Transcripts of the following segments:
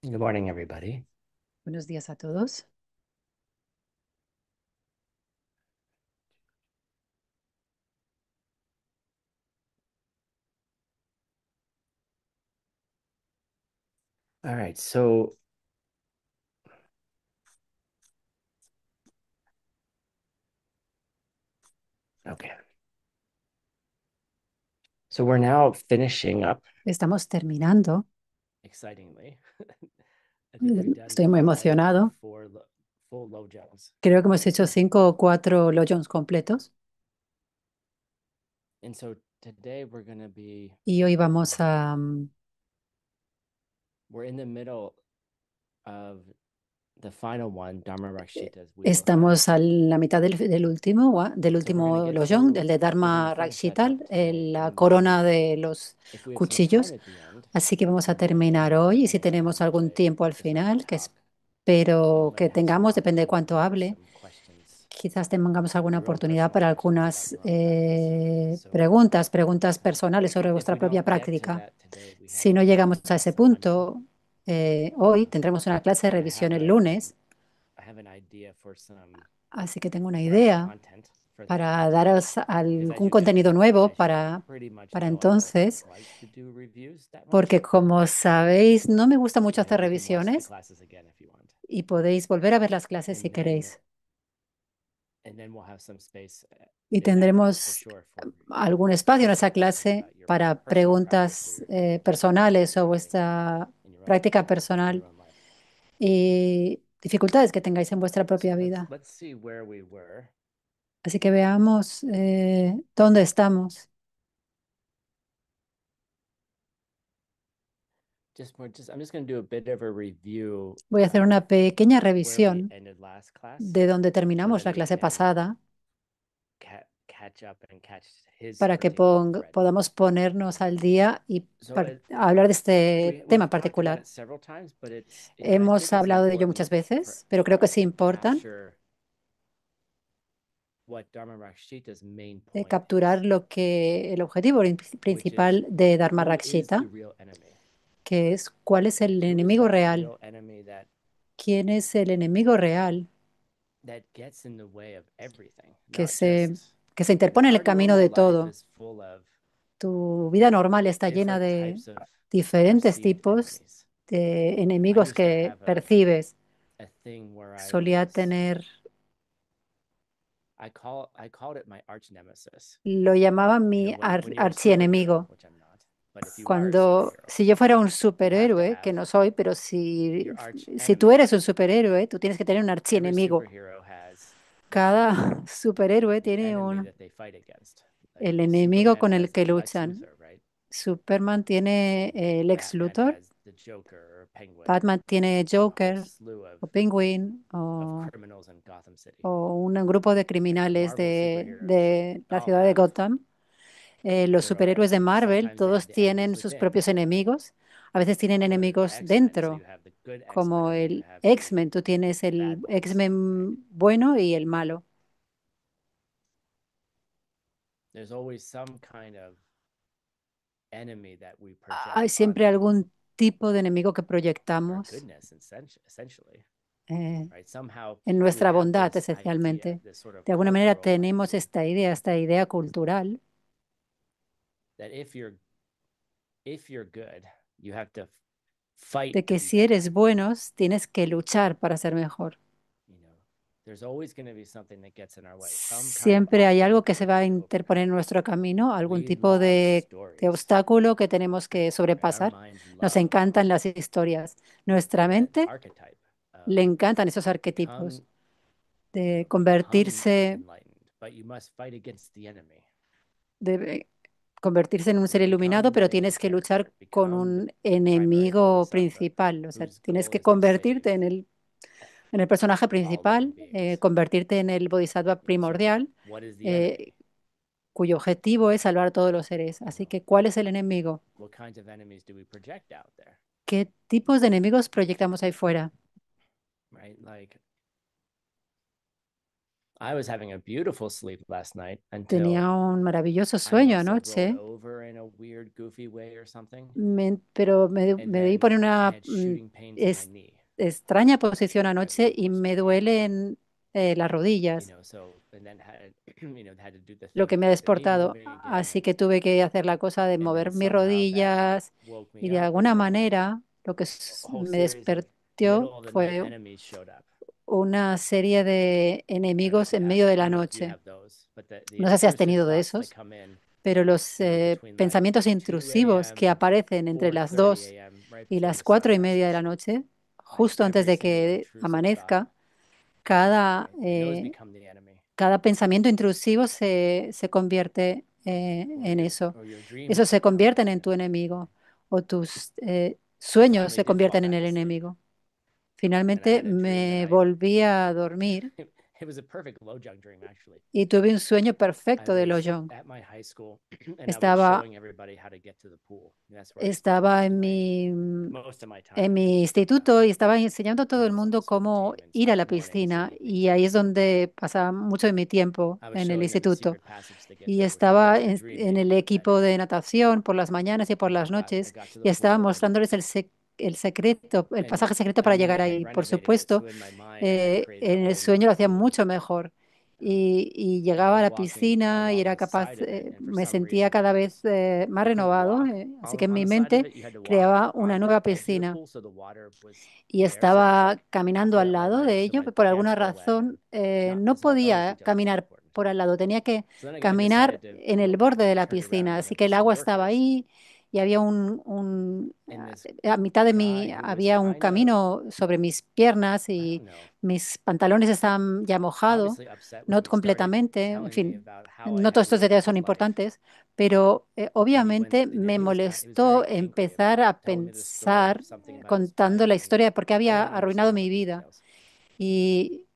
Good morning, everybody. Buenos días a todos. All right, so okay. So we're now finishing up Estamos terminando. excitingly. I think we've done Estoy muy five of the emocionado. full low jumps. Creo que hemos hecho 5 o 4 Jones completos And so today we're going to be y hoy vamos a... we're in the middle of the final one, Dharma Rakshita's wheel of estamos heads. a la mitad del último, del So we're going to último get Lojong, through del de we're going Dharma to finish that up Rakshital, today, la and then corona de los if we have some time cuchillos. at the end, Así que vamos a we'll terminar hoy y si finish up, tenemos which algún I tiempo al just like to final, que talk. We espero might que have some tengamos, depende de opportunity cuánto for hable. some questions. Quizás tengamos alguna Your own oportunidad personal para questions about algunas your own practice. So preguntas personales sobre if vuestra we propia don't get to práctica. that today, we have Si no llegamos a ese class Monday. punto, hoy tendremos una clase de But revisión el lunes, I have an idea for some así que tengo una fresh idea content for that. para daros Because algún contenido nuevo as you pretty much para know, I don't entonces, like to do reviews that much. porque como sabéis, no me gusta mucho hacer You can watch the revisiones classes again if you want. y podéis volver a ver las clases si And then queréis. we'll have some space Y in that class for tendremos sure for algún espacio en esa personal questions clase about your para personal practice or preguntas personales o vuestra práctica in personal your own life. y dificultades que tengáis en vuestra So propia vida. let's see where we were. Así que veamos dónde estamos. I'm just going to do a bit of a review Voy a hacer of una pequeña where we revisión ended last class de donde so terminamos that la we clase can pasada catch up and catch his para que particular thread. podamos ponernos al día y So hablar de este we've tema talked about particular. it several times, but I Hemos think it's hablado de ello muchas important veces, pero for creo que us sí to importan capture what Dharma Rakshita's main de point capturar is, lo que el objetivo which is principal de Dharma who is the Rakshita, real enemy? que es cuál es el Who is enemigo that real, real enemy quién es el enemigo real that gets in the way of everything, que not se, just que se because interpone en el our camino normal de life todo. is full of Tu vida normal está llena different de types of diferentes perceived tipos enemies. de I enemigos used to que have percibes. a thing where Solía tener, I called it my arch nemesis. lo llamaban You mi know, when you're a superhero, archienemigo. which I'm not, but if you are a Cuando, superhero, si yo fuera un you have to superhéroe, que have no soy, pero your arch si tú enemy. eres un superhéroe, tú tienes que tener un Every archienemigo. superhero has Cada superhéroe the tiene enemy that they fight against. Like el enemigo Superman con el has que Lex luchan. Luthor, right? Superman tiene el ex Batman Luthor, has the Joker or Penguin, Batman tiene a whole Joker slew o Penguin of criminals in Gotham City, o un grupo de right? The criminales Marvel superheroes de la all ciudad de have Gotham. Los their own superhéroes de enemies. Marvel, Sometimes they have todos the enemies tienen sus within. propios enemigos. A veces tienen So the enemigos X-Men, so you dentro, have the good X-Men como and then you el have the X-Men. Tú tienes el bad ones, right? X-Men bueno y el malo. There's always some kind of enemy that we Hay project siempre on algún tipo de enemigo que our proyectamos goodness, essentially, eh, right? Somehow en we nuestra have bondad, this idea, esencialmente. this sort of De alguna manera cultural tenemos esta idea cultural that if you're good, you have to fight de to que be si eres better. buenos, tienes que luchar para ser mejor. You know, there's always going to be something that gets in our way, some kind of Siempre hay obstacle algo que that se we va a need to interponer en overcome. nuestro camino, algún We tipo love de stories, obstáculo que tenemos que right? Our sobrepasar. minds Nos love encantan las historias. Nuestra that mente archetype of le encantan esos arquetipos become, de become convertirse, enlightened, but you must fight against the enemy. de convertirse en un You know, ser iluminado, become the pero main tienes que luchar character, con become un the primary enemigo bodhisattva principal. O sea, whose tienes goal que is to save convertirte en el personaje all living principal, beings. convertirte en el bodhisattva You know, so primordial, what is the eh, enemy? cuyo objetivo es salvar a todos los seres. You Así know, que, ¿cuál es el enemigo? what kinds of enemies do we project out there? ¿Qué tipos de enemigos proyectamos ahí fuera? Right? Like I was having a beautiful sleep last night until Tenía un maravilloso I sueño must have rolled anoche, over in a weird, goofy way or something. pero And me debí poner then I una had shooting pains in my es- knee. extraña posición I anoche y was, me duelen las rodillas, so, and then had, had to do the lo thing que of me ha get the knee despertado. moving again. Así que tuve que hacer la cosa de And then mover mis somehow that rodillas woke y me de up. And alguna then manera lo que a whole me series of despertó middle of the night fue enemies showed up. una serie de I don't know if enemigos you en have, medio de I la don't know if you noche. have those, but the No sé si has intrusive tenido de thoughts that esos, come in, pero los between like pensamientos 2 intrusivos que a.m., aparecen entre las 4:30 2 a.m., right y before las the cuatro sun y media de la rises. noche, Like justo antes every de single que intrusive thought amanezca, comes into cada, me, and those become the enemy, pensamiento intrusivo se convierte or en eso. your dreams Esos se become convierten en tu the enemy. enemigo o tus I sueños finally se did fall convierten en back el asleep, enemigo. and I Finalmente had a dream that me I volví a dormir it was a perfect Lojong dream actually. y tuve un sueño I perfecto de Lo was Jong. at my high school and I was Estaba, showing everybody how to get to the pool. And that's where I spent estaba most of my en time mi instituto y estaba enseñando a todo when I el was on the mundo swim cómo team and ir a spent la mornings and piscina evenings y ahí es there. donde pasaba mucho de mi tiempo I was en el showing them the instituto. secret passage to get Y there, which of estaba course the dream en made el even equipo better. de natación por las mañanas y por And las I noches got to the y estaba pool and mostrándoles el secreto, el and pasaje secreto I para knew llegar they had ahí. Por renovated it. supuesto, So in my mind, I had created a en el whole new sueño lo hacía pool. mucho mejor. Um, Y and I llegaba a was la walking piscina y along era the capaz, side of it, and for me some sentía reason, cada vez más I couldn't renovado, walk así que en on mi the side of mente it. You had to walk creaba una on the nueva edge of the piscina pool, so the water was y there. So it was estaba like half caminando of al it were lado wet, de so ello, my pero por alguna pants were wet, and razón not no it's all always podía details are very caminar important. por al lado, tenía que So then I caminar decided to en el go back borde de and la turned around piscina, and así there que were el some agua estaba workers ahí y había and this a mitad de mí guy who was había un kind of, camino sobre mis piernas I y don't know, mis pantalones estaban ya mojados, obviously upset with no me, started completamente, en telling me fin. about how I No had todos estos ruined detalles son his life. importantes, pero And he went obviamente and then me he was very molestó angry empezar about it, a telling me the story pensar of something about his contando wife, la and historia de por qué I había don't understand arruinado all the mi vida. details. Um, Y,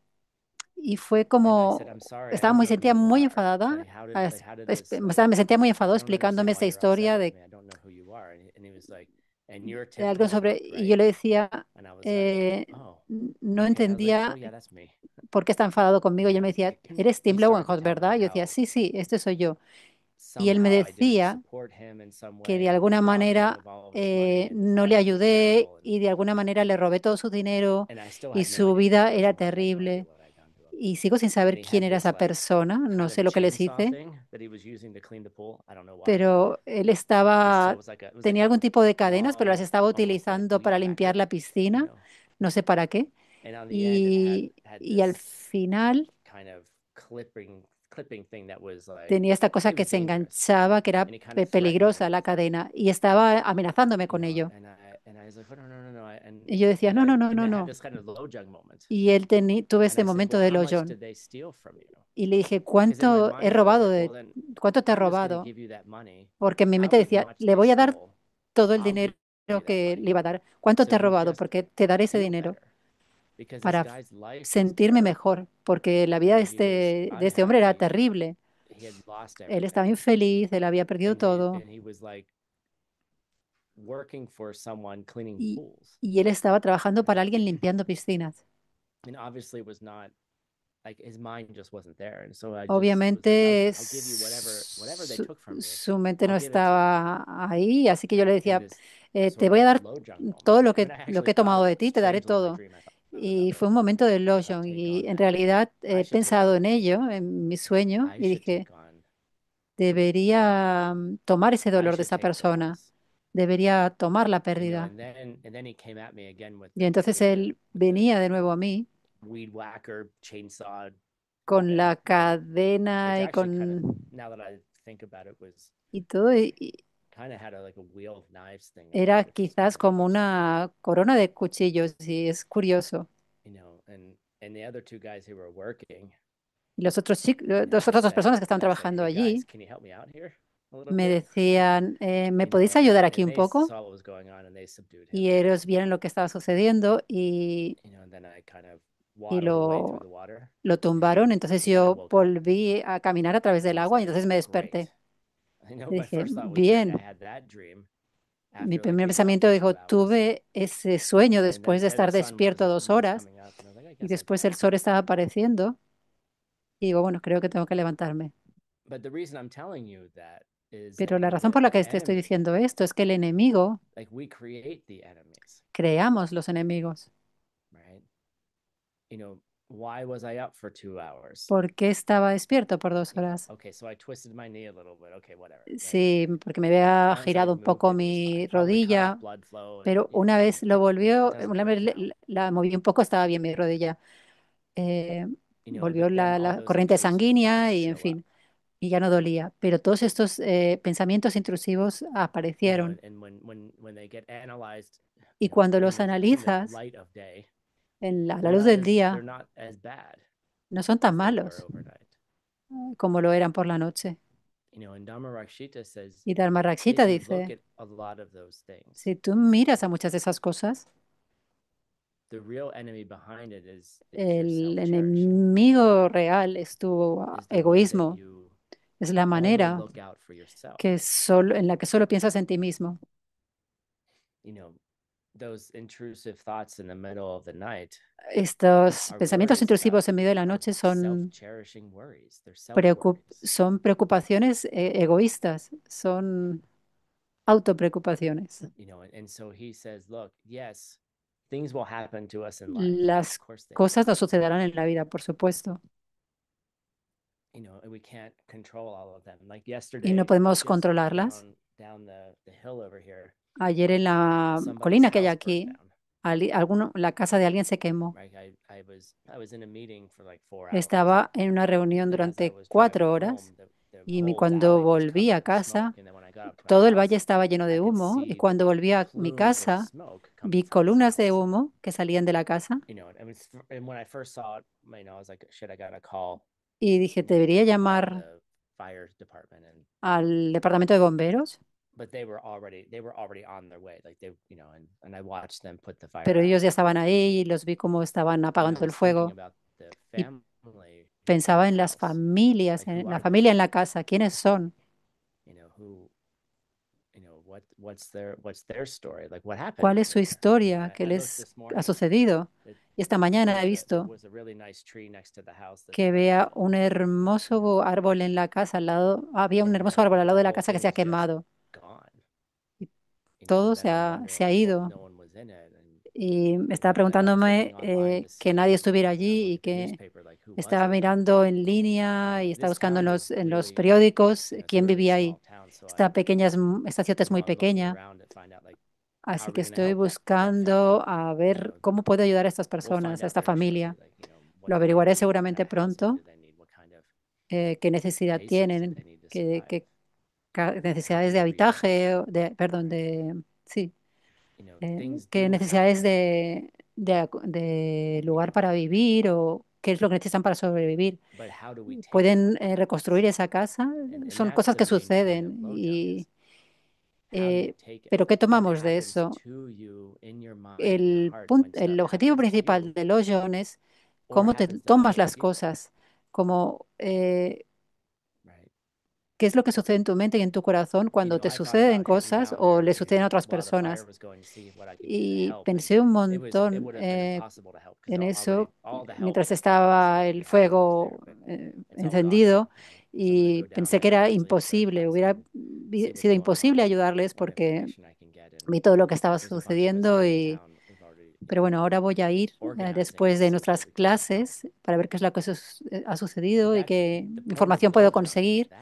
y fue and I said, como, I'm sorry, I don't know who sentía you muy are. enfadada, How did this like? me sentía muy enfadado I don't explicándome understand why esta you're upset historia with de me. I don't know who you are. And he was like, and you're algo Tiptoe sobre, Hawk, y yo right? le decía, And I was like, eh, oh, no okay. I was like, oh entendía yeah, that's me. por qué está enfadado conmigo. Y él me decía, eres He Tim started to Lowenholt, tell me ¿verdad? Y yo decía, how sí, sí, este soy yo. Y él me somehow I didn't decía support him in some que de way, and I alguna robbed him manera of all of his money, and his no le life was ayudé terrible. y de alguna manera le robé todo su dinero And I still y have no su idea who the vida era person was. I have no idea terrible. what I'd done to him. Y sigo sin And saber he quién had era this esa like persona, no kind sé of lo que les chainsaw hice, thing that he was using to clean the pool. I don't know why. pero él So estaba, it was like tenía a algún tipo de cadenas, pero las long, estaba almost like utilizando weed para limpiar whacker, la piscina, no sé para qué. And on the end, it had Y al this final kind of clipping thing that was like tenía esta cosa it que was se dangerous. enganchaba, que era And he kind of threatened me peligrosa, la with it, cadena, y estaba amenazándome con ello. and I was like, oh, no, no, no, no, Y yo decía, no, no, no, and no, I had no. this kind of low jug moment, Y tuve and este I said, momento well, de how much Loyon. did they steal from you? Y le dije, Because in my ¿cuánto he mind, I was robado like, well, then cuánto te he I'm just going to robado? give you that money Porque en mi mente out of decía, much le they voy a dar stole. todo el I'll dinero give you that que le money iba a dar. ¿Cuánto so te he you robado? just Porque te daré ese feel dinero better because this para guy's life was sentirme terrible. mejor, porque la vida He was de este hombre era unhappy. terrible. He had lost Él estaba everything, infeliz, él había perdido todo and he was like working for someone cleaning y, pools. y él estaba trabajando para alguien limpiando piscinas. And obviously it was not like his mind just wasn't there. And so I just was like, Obviamente I'll give you whatever they took from you, su mente I'll no give it to you. estaba ahí, así que yo le In decía, this te sort voy a of dar low junk moment. todo And I lo actually que he thought tomado of de ti, te daré strangely in my todo. dream, I thought Y about fue like, un momento de if I Loyon take y on en that, realidad I he should take pensado on en that ello, pain. en mi sueño, I y should dije, take on debería tomar ese I dolor de should esa take the persona, loss. debería tomar la pérdida. And then he came at me again Y entonces él with the venía de nuevo a mí weed whacker chainsaw con weapon, la which cadena actually kind of, now that I think about it, was y todo, y kind of had like a wheel of knives thing on it, era which was kind quizás of como interesting. una corona de cuchillos, y es curioso. And the other two guys who were working, Y los I las otras dos said, personas que estaban I said, trabajando hey guys, allí can you help me out here a little me bit? decían, ¿me podéis ayudar aquí And un they poco? saw what was going on and they subdued him. Y ellos vieron lo que estaba sucediendo And then I kind of y waddled away through the water, lo tumbaron. Entonces and then I yo woke up volví a caminar a través and I del was agua y like, entonces me great. desperté. Y My dije, first thought was, great, I bien. had that dream Mi after like primer being up pensamiento for dijo, 2 hours. tuve ese sueño And then después de the estar sun despierto dos was horas coming up, and I was like, I y guess I'm después el back. sol estaba apareciendo y digo, bueno, creo que tengo que levantarme. But the reason I'm telling you that is Pero that la razón por la the que te estoy enemy, diciendo esto es que el enemigo, like we create the enemies, creamos los enemigos. right? You know, why was I up for 2 hours? ¿Por qué estaba despierto por 2 horas? Okay, so I twisted my knee a little bit. Okay, whatever, right? Sí, porque me había Once I girado un moved poco it, it was mi fine. Probably cut off rodilla, blood flow, and pero una vez lo it volvió, doesn't una hurt vez now. la moví un poco, estaba bien mi rodilla. Eh, Volvió But then all la those corriente intrusive sanguínea thoughts y, en show up. fin, y ya no dolía. Pero todos estos pensamientos intrusivos aparecieron. And when they get analyzed, Y cuando in los the analizas light of day, en la luz del they're día, not as bad no son tan as they were malos overnight. como lo eran por la noche. And Dharma Rakshita says Y Dharma if Rakshita you look dice, at a lot of those things, si tú miras a muchas de esas cosas, the real enemy behind it is your el self-cherishing, enemigo real es tu is the way that egoísmo, you es la only manera look out for yourself. que solo, en la que solo piensas en ti mismo. You know, those intrusive thoughts in the middle of the night Estos are pensamientos worries about intrusivos en medio de la are noche self-cherishing worries. They're self-worries. son preocupaciones egoístas, son autopreocupaciones. And so he says, look, yes, things will happen to us in life. Of Las course they will. cosas no sucederán en la vida, por supuesto, And we can't control all of them. Like y no yesterday, podemos just controlarlas. down the hill over here, Ayer en la somebody's colina que hay house burned aquí, down. la casa de alguien se quemó. Right? I was in a meeting for like 4 hours, Estaba en una reunión and as I durante was cuatro driving home, horas the y whole cuando valley was volví covered a in smoke. casa, And then when I got up to my todo el valle house, estaba lleno I de could humo y see cuando volví a mi plumes of casa, smoke coming vi from his columnas de house. humo que salían de la casa And when I first saw it, I was like, shit, I got to call, y dije, debería llamar the fire department. al departamento de bomberos, But they were already on their way. Like and I watched them put the fire pero out. ellos ya estaban ahí y los vi cómo estaban And I apagando el was thinking fuego about the y family, in pensaba the en las house. familias, Like, who en la are familia they? en la casa, quiénes son, Who, what's their story? Like, what happened cuál es over su there? historia, qué I looked les this ha morning. sucedido. It, Y esta mañana he there visto was a really nice tree next to the house that's que burned vea down. un hermoso árbol en la casa al lado, había un hermoso árbol al The lado de la whole casa que thing se ha is just quemado gone. y todo Then I'm se wondering, ha like, well, ido. no one was in it. And Y estaba then I was looking preguntándome online to que see, nadie estuviera allí look y at the que newspaper, like, who was estaba it? mirando en línea y estaba This buscando town is en los really, periódicos it's a quién really vivía ahí. small town. So Esta ciudad es muy I'm looking pequeña, around to find out, like, how así are que we going to estoy help that family? buscando a ver cómo puedo ayudar a estas We'll find personas, a out esta very shortly, familia. like, what Lo do they averiguaré need? What kind seguramente of housing pronto, do they need? What kind of qué necesidad basics do tienen, they need to qué, survive? qué And how necesidades can de we reach them? habitaje, perdón, Right? sí, Things qué do necesidades happen. de You lugar know, para vivir o qué es lo que necesitan para sobrevivir. but how do we take ¿Pueden what happens? reconstruir esa casa? And Son that's cosas the que main point of suceden. Lojong is how do you Eh, take it? pero ¿qué What tomamos de happens eso? to you in your mind and your heart when El stuff objetivo happens to principal you de los es or cómo te happens to tomas other las people? cosas, como Right? qué es lo que sucede en tu mente y en tu corazón cuando te I thought about suceden heading cosas down o there, le suceden a otras while the fire personas. was going to see what I could do to Y help, and pensé un it montón would have been impossible to help because en eso all the help mientras was estaba already el happened there, fuego but it's all gone now. encendido So I'm going to y go down pensé que there and era actually start imposible, hubiera asking, see what's sido going imposible on, ayudarles what porque information I can get. And vi todo lo que estaba there's a bunch of us here sucediendo in y town. We've already, pero bueno, ahora voy a ir organizing después to de see where nuestras we can go help. clases para ver qué es lo que ha But sucedido y that's qué the point of información puedo Lojong is conseguir. that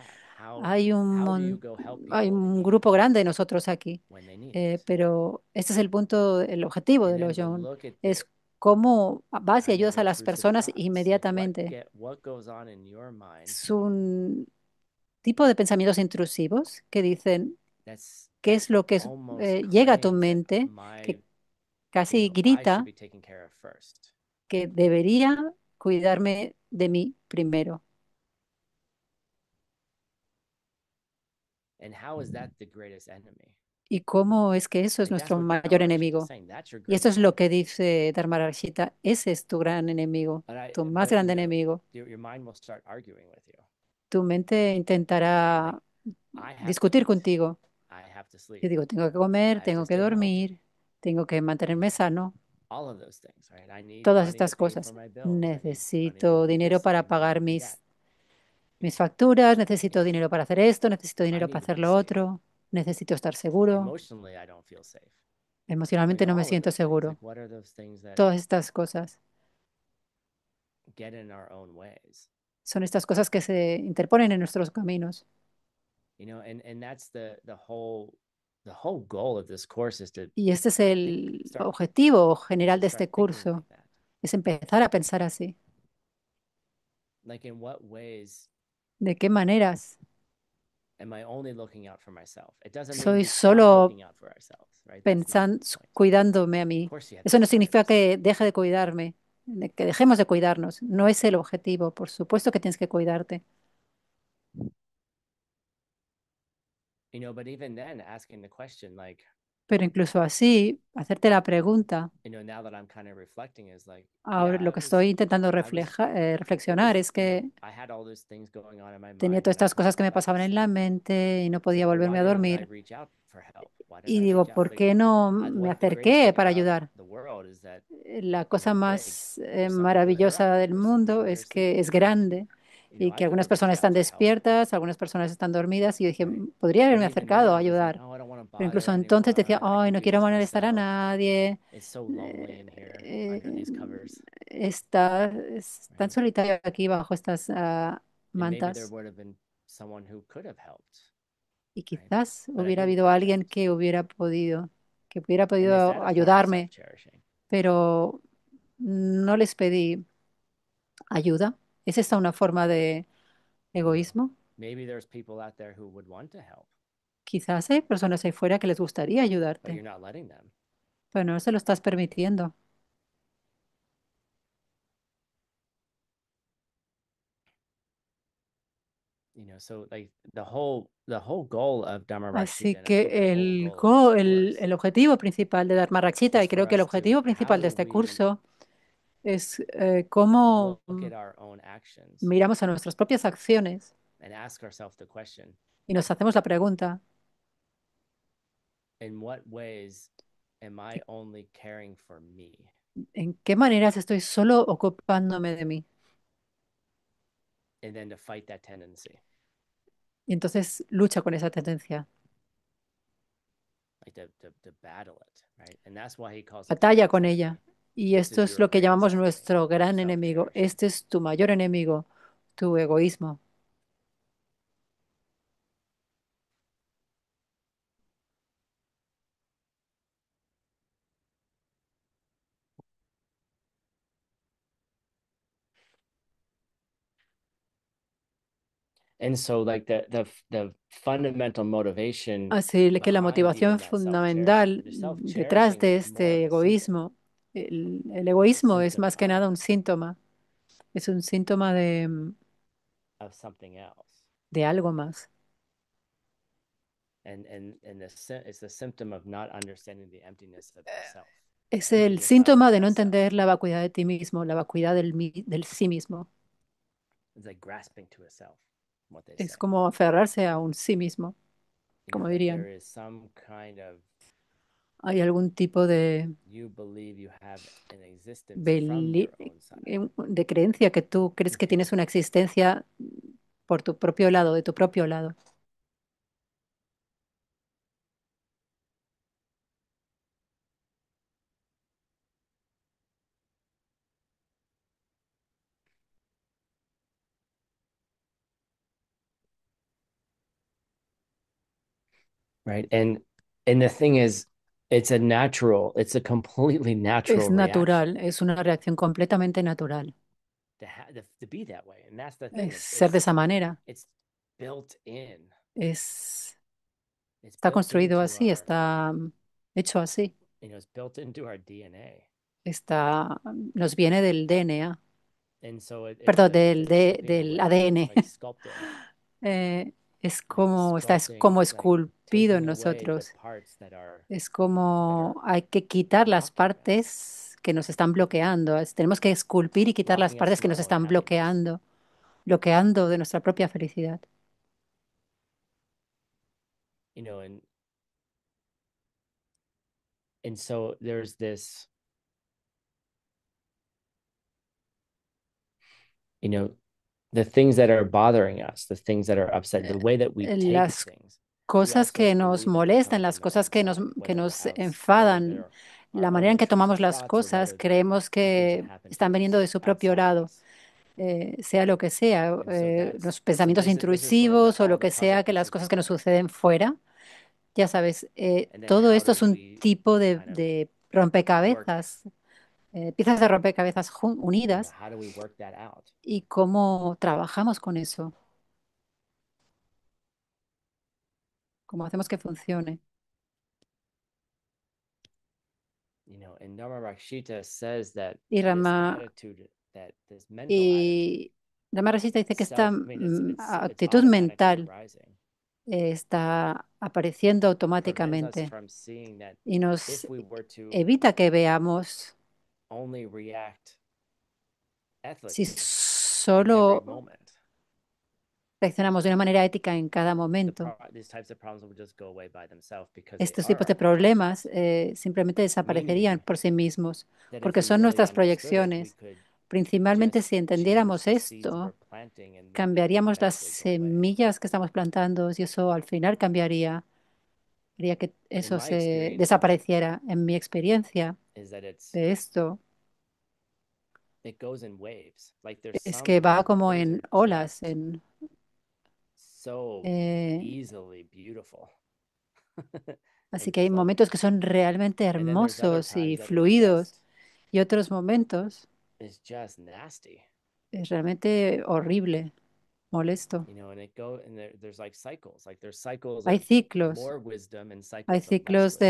Hay how do you go help hay people un grupo grande de nosotros aquí, when they need it? pero este es el punto, el objetivo And de then los to Young, look at the es cómo vas y kind of ayudas a las intrusive personas thoughts, like inmediatamente. what goes on in your mind Es un tipo de pensamientos intrusivos que dicen qué that es lo que almost llega a tu claims that mente, que casi I should grita be taken care of first. que debería cuidarme de mí primero. And how is that the greatest enemy? ¿Y cómo es que eso es Like, that's nuestro what mayor Dharmarashita is enemigo? saying. That's your Y esto greatest es lo que enemy. dice Dharmarashita, ese es tu gran enemigo, tu más But grande enemigo. your mind will start arguing with you. Tu mente Like, intentará I have to discutir eat, contigo. I have to Yo sleep, digo, tengo que comer, I have to tengo que stay healthy. dormir, tengo que mantenerme sano, All of those things, right? I need todas money to estas pay for cosas. my bills. I need money to Necesito do dinero this. I para need money pagar to do that. mis facturas, necesito dinero para hacer esto, necesito I dinero para need to hacer be lo safe. otro, necesito estar seguro, Emotionally, I don't feel safe. Like emocionalmente no me all of siento those things. seguro. Like what are those things that Todas estas cosas get in our own ways? son estas cosas que se interponen en nuestros caminos. And that's the whole goal of this course is to Y este es think el start objetivo is general to de start este thinking curso, like that. es empezar a pensar así. Like in what ways ¿De qué maneras am I only looking out for myself? It doesn't mean soy we stop solo looking out for ourselves, right? That's not pensando, the point. cuidándome a Of mí? course you have to Eso no take care of significa yourself. que deje de cuidarme, de que dejemos de cuidarnos. No es el objetivo. Por supuesto que tienes que cuidarte. But even then asking the question like, Pero incluso así, hacerte la pregunta, now that I'm kind of reflecting is like, yeah, ahora lo que estoy intentando I was reflexionar es que I had all those things going on in my tenía mind todas and I estas couldn't cosas que go me back to pasaban en la sleep. mente y no It's podía like, well, volverme why a didn't I dormir. reach out for help? Why Y didn't I reach digo, out? ¿por Like, qué no me what the greatest acerqué thing para about ayudar? the world is that, La cosa big. más There's some people that are up. maravillosa del There's some mundo people that are es que sleeping. es grande y I que could algunas have reached personas out están for help, despiertas, algunas personas están dormidas y yo dije, right? podría But haberme even then, acercado a I was like, ayudar. oh, I don't want to Pero bother incluso entonces decía, anyone. I ay, can no do quiero this molestar a myself. nadie. It's so lonely eh, in here under eh, these covers, es tan right? solitario aquí bajo estas And maybe there mantas. would have been someone who could have helped, Y right? quizás But I hubiera didn't habido reach out. alguien que hubiera And is that podido a form of ayudarme, self-cherishing? pero no les pedí ayuda. ¿Es esta una forma de You know, egoísmo? maybe there's people out there who would want to help, Quizás hay personas ahí fuera que les gustaría but you're ayudarte, not letting them. pero no se lo estás permitiendo. So like the whole goal of Dharma Así Rakshita, and I think the que whole goal of this course el objetivo principal de Dharma Rakshita, is y for creo que el us to objetivo how principal de do este we curso es cómo look at our own actions miramos a nuestras propias acciones and ask ourselves the question, y nos hacemos la pregunta, in what ways am I only caring for me? ¿en qué maneras estoy solo ocupándome de mí? And then to fight that tendency, Y entonces lucha con esa tendencia, like to battle it, right? And that's why he calls it the batalla greatest con ella. enemy. Y This esto is es your lo que greatest llamamos enemy, nuestro your gran enemigo. self-cherishing. Este es tu mayor enemigo, tu egoísmo. And so like the fundamental motivation Así que la behind motivación even that self-cherishing, fundamental because detrás self-cherishing de is more of este a symptom. egoísmo, el It's a egoísmo es symptom más que nada un síntoma, es un síntoma of something else. de algo más. It's the symptom of not understanding the emptiness of the self, Es the el emptiness of síntoma de no the self. entender la vacuidad de ti mismo, la vacuidad del sí mismo. It's like grasping to a self, what they Es say. como aferrarse a un sí mismo, como That there dirían. is some kind of Hay algún tipo you believe you have an existence from beli- your own side. de creencia que tú crees que tienes una existencia por tu propio lado, de tu propio lado. Right. And the thing is, it's a completely Es natural reaction natural, es una reacción completamente natural. to be that way. And that's the thing. Es ser de esa manera. It's built in. Es, It's está built construido into así, our, está hecho así. it's built into our DNA. Nos viene del DNA, And so perdón, it's like being a del Lego, ADN. like sculpting, like Es sculpting, como like esculpido en taking away the nosotros. parts that are Es that are como hay que quitar las blocking us, partes que nos están bloqueando. Tenemos que esculpir y quitar las blocking us partes que from nos our own están happiness. bloqueando de nuestra propia felicidad. And so there's this, you know, the things that are bothering us, the things that are upset, the eh, way that we take las things, we cosas also que nos believe that they molestan, come las from the cosas inside, que whether they're nos outs, whether enfadan, they're our la manera own en que tomamos intrusive las thoughts or cosas, whether they're creemos the things that que happen to están viniendo de us su propio outside of lado, us. sea lo que sea, And so los that's so pensamientos this is sort of intrusivos o all lo the que sea, puzzle que las pieces cosas que nos together. suceden fuera. Ya sabes, And then todo how esto do es un we tipo kind of de work, rompecabezas, piezas de rompecabezas unidas how do we work that out? y cómo trabajamos con eso, cómo hacemos que funcione. And Dharma Rakshita says that Y this Rama, attitude, that this mental attitude, y Rama Rashida dice que esta it's actitud automatically mental arising. está apareciendo Prevents us automáticamente from seeing that y nos if we were to evita que veamos only react si ethically in every solo moment, reaccionamos de una manera ética en cada momento. these types of problems will just go away by themselves because they Estos are tipos our de problemas projections. simplemente desaparecerían Meaning por sí mismos, that if porque we son really nuestras understood it, we proyecciones. could Principalmente just si change entendiéramos the seeds we're esto, planting and they could cambiaríamos las eventually go away. semillas que estamos plantando y eso al final cambiaría, haría que In eso my se experience of it, desapareciera. En mi experiencia is that de esto, it goes in waves. Like there's es que some va moments como those en are olas, just so eh, easily beautiful. así And que hay fun. momentos que son realmente And then there's other hermosos y times that fluidos y otros momentos is just nasty. es realmente horrible, molesto. And there's like cycles. Like there's cycles Hay of ciclos, more wisdom and hay cycles of less ciclos wisdom.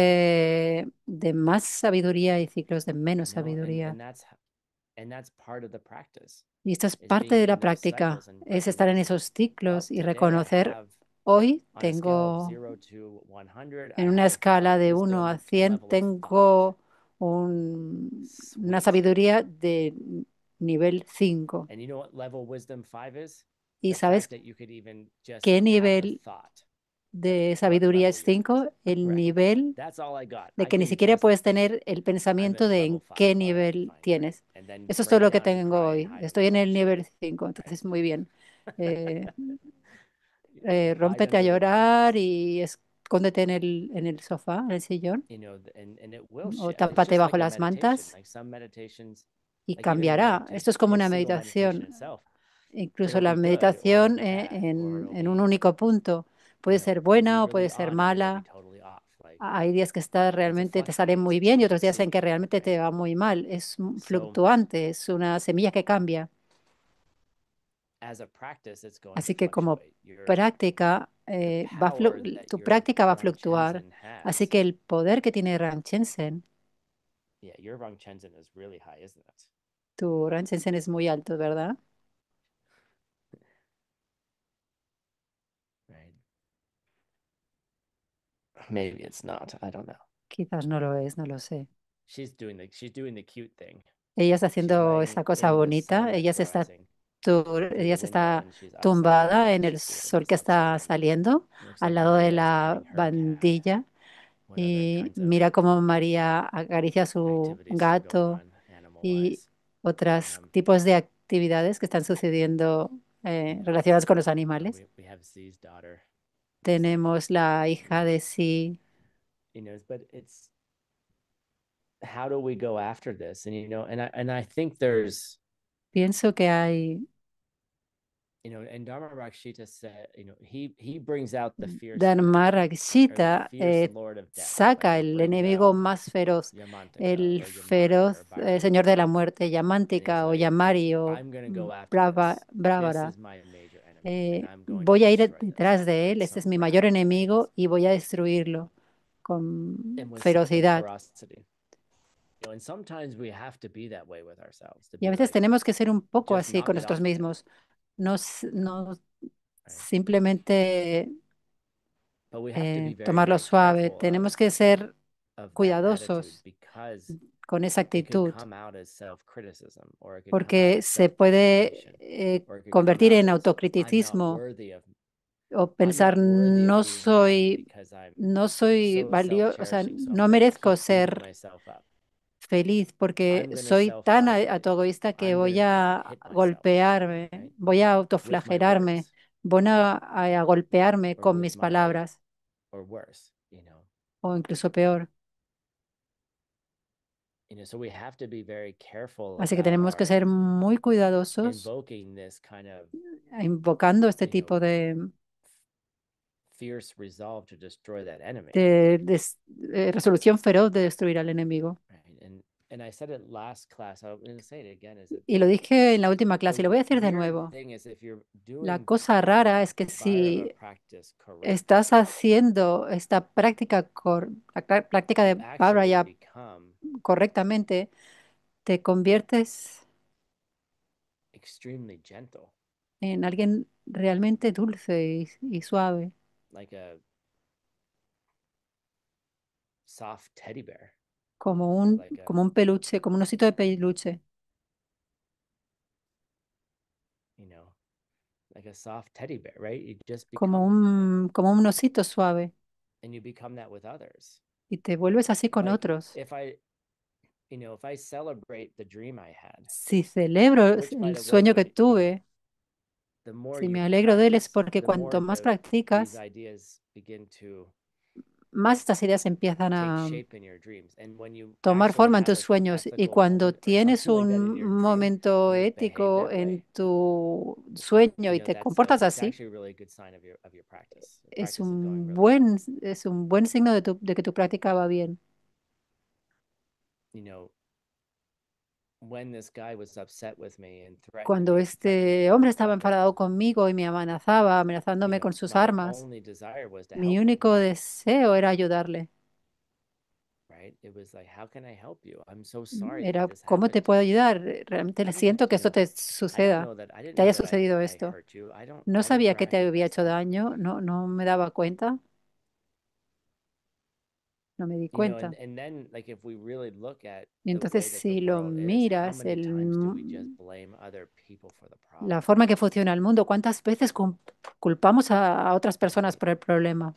de más sabiduría y ciclos de menos And sabiduría. that's part of the practice Y esto es is parte being de la in those práctica, cycles and es estar en recognizing, esos well, ciclos y today I reconocer, have hoy on a scale of tengo, 0 to 100, en I una have a escala de 1 a wisdom 100 level of 5. tengo una Sweet. sabiduría de nivel 5. And you know what level wisdom 5 is? ¿Y The sabes fact that you could even just qué have the nivel thought of de what sabiduría level es you're at. 5? El Right. nivel That's all I got. de I que ni can siquiera just puedes tener el I'm pensamiento at de level en 5. qué All right, nivel fine, great. tienes. And then Eso es todo break lo que down and tengo cry and hoy. hide in the Estoy en el couch. nivel 5, Right. entonces muy bien. Eh, Hide rómpete a under the llorar covers. y escóndete en el sofá, en el sillón, And it will o shift. It's tápate just bajo like a las meditation. mantas Like some meditations, y like even the cambiará. Esto es como a una single meditation meditación. itself, Incluso it'll la be good or it'll meditación be bad or it'll en un be, único punto puede ser it'll be buena o puede really ser on or it'll be mala. totally off. Like Hay días que está it's a realmente te salen fluctuating muy bien y otros días en seed, que realmente right? te va muy mal. Es So fluctuante, es una semilla que cambia. as a practice, it's going to Así que como fluctuate. práctica, The power that tu your práctica va a Rang fluctuar. Chenzen Así has. que el poder que tiene Ran Chensen, Yeah, your Rang Chenzen is really high, isn't it? tu Ran Chensen es muy alto, ¿verdad? Right. Maybe it's not. I don't know. Quizás no lo es, no lo sé. She's doing the cute thing. Ella está She's haciendo esa laying cosa in the bonita. sun that's rising through Ella the se window está and she's upside down tumbada and en el she's feeling the sol que está sunshine. saliendo It looks al like lado de Maria is la petting her cat. bandilla What other y kinds of mira cómo María acaricia a su activities are going gato on animal y wise? otros tipos de actividades que están sucediendo You know, relacionadas con los animales. we have Z's daughter. Tenemos la You hija know, de Sí. but it's how do we go after this? And I think there's Pienso que hay and Dharma Rakshita said, he brings out the fierce enemy or the Dharmarakshita fierce lord of death. Like saca he el brings out enemigo más feroz, Yamantaka el or Yamani feroz or Bhairavi. señor de la muerte, And he's Yamántica o like, Yamari o I'm going to go after this. This Brávara. is my major enemy, and I'm going to Voy a ir destroy this detrás de with él, este es some mi mayor wrath, right? enemigo y voy a destruirlo con And with some ferocidad. ferocity. And sometimes we have to be that way with ourselves to Y a be veces like, tenemos que ser un poco just así con knock it nosotros off, man. mismos, no Right? simplemente But we have to be very, tomarlo very suave, careful tenemos que ser of that attitude cuidadosos because con esa it could actitud, come out as self-criticism, or it could come out porque as se puede self-justification, or it could come convertir out en as autocriticismo o I'm pensar not worthy of being happy because I'm no soy so valioso, o sea, self-cherishing, so I'm no going to merezco keep beating ser myself up. feliz porque I'm going to soy tan self-flagellate. autoegoísta que I'm going voy to a hit myself, golpearme, right? voy a With my autoflagelarme, words a golpearme or con with mis my, palabras or worse, you know. o incluso peor. So we have to be very careful Así que about tenemos que our ser muy cuidadosos invoking this kind of, invocando este you know, tipo fierce resolve to destroy that enemy. de resolución feroz de destruir al enemigo. Right. And I said it last class, I'm going to say it again, is that Y lo dije en la última the clase y lo voy a decir de weird nuevo. thing is if you're La doing cosa rara es que Bhairava si practice estás correctly, haciendo esta práctica, práctica you de actually Bhairava become correctamente, te conviertes extremely gentle, en alguien realmente dulce y suave, like a soft teddy bear or like a, como un peluche, como un osito de peluche, you know, like a soft teddy bear, right? You just como become that. como un osito suave. And you become that with others. Y te vuelves así con Like otros. if I, if I celebrate the dream I had, Si celebro which by el the way, sueño que when tuve, the more si me you alegro de él es practice, porque the more cuanto más these practicas, ideas begin to más estas ideas empiezan take a shape in your dreams. And when you tomar actually forma en have tus like an sueños. Y ethical cuando moment or tienes something like that in un your dream momento and you behave ético that en way, tu sueño y te that's comportas it's así, actually a really good sign of your practice. The practice is going really well. es un buen signo de que tu práctica va bien. You know, when this guy was upset with me and Cuando threatening me este with hombre his estaba weapons, enfadado conmigo y me amenazaba, amenazándome con sus my armas, only desire was to mi help him, único deseo era ayudarle. right? It was like, how can I help you? I'm so sorry that Era, this ¿cómo te happened. puedo ayudar? Realmente le I didn't, siento que esto te suceda, I didn't te know haya that sucedido I esto. hurt you. No I didn't sabía que te había recognize hecho that. daño, no me daba cuenta, no me di cuenta. And then like if we really look at Y the entonces way that the si lo world is, how miras, many times do we just blame other people for the la problem? forma que funciona el mundo, ¿cuántas veces culpamos a otras personas Right. por el problema?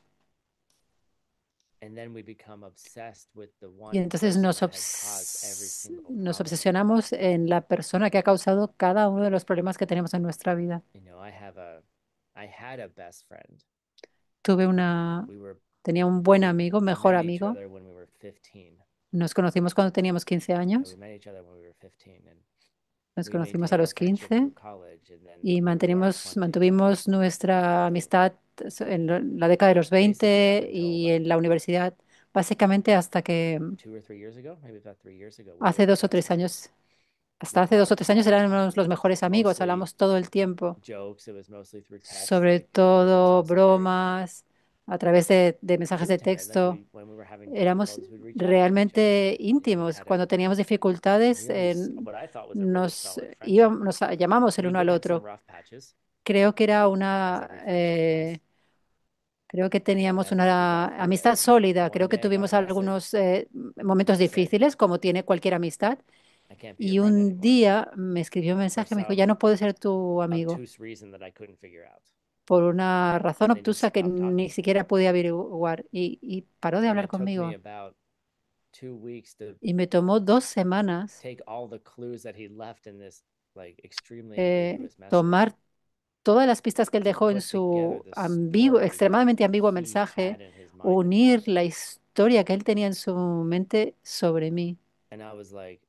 And then we become obsessed with the Y one entonces person that has caused every single nos problem. obsesionamos en la persona que ha causado cada uno de los problemas que tenemos en nuestra vida. I had a best friend. Tuve una, We were tenía un buen we amigo, mejor met each amigo. other when we were 15. Nos conocimos cuando teníamos 15 Yeah, we años. met each other when we were 15 and Nos we conocimos a maintained our los friendship 15 through college and then y through our 20s and mantuvimos nuestra so amistad en la década de los basically up 20 until y like en la universidad, básicamente hasta que 2 or 3 years ago, maybe about 3 years ago, we hace were dos o best tres friends. años, We hasta hace dos o talked tres all años the time. éramos los It was mejores amigos, mostly hablamos todo el tiempo, jokes. It was mostly through text. sobre Like it was todo also very bromas, a través de mensajes de intimate. Like texto. when we were having Éramos difficulties, we'd reach out to each other. realmente We íntimos. had a Cuando teníamos dificultades, what I thought was a really solid friendship. nos llamamos el We uno did al have some otro. rough patches, Creo que era as every friendship does. creo que But teníamos we una got through it. amistad And sólida. one Creo que day I got a tuvimos message algunos momentos that said, difíciles, como tiene cualquier amistad. I can't be your Y friend un anymore día me escribió un for mensaje, me dijo, ya some no puedo ser tu amigo, obtuse reason that I couldn't figure out. por una razón And they just obtusa que stopped ni talking. siquiera pude averiguar. Y paró de And hablar it took me conmigo. about 2 weeks to Y me tomó 2 semanas take all the clues that he left in this like extremely ambiguous message tomar todas las pistas que él and dejó en put together su the story that extremadamente ambiguo he mensaje, had in his mind about unir me. la historia que él tenía en su mente sobre mí. And I was like,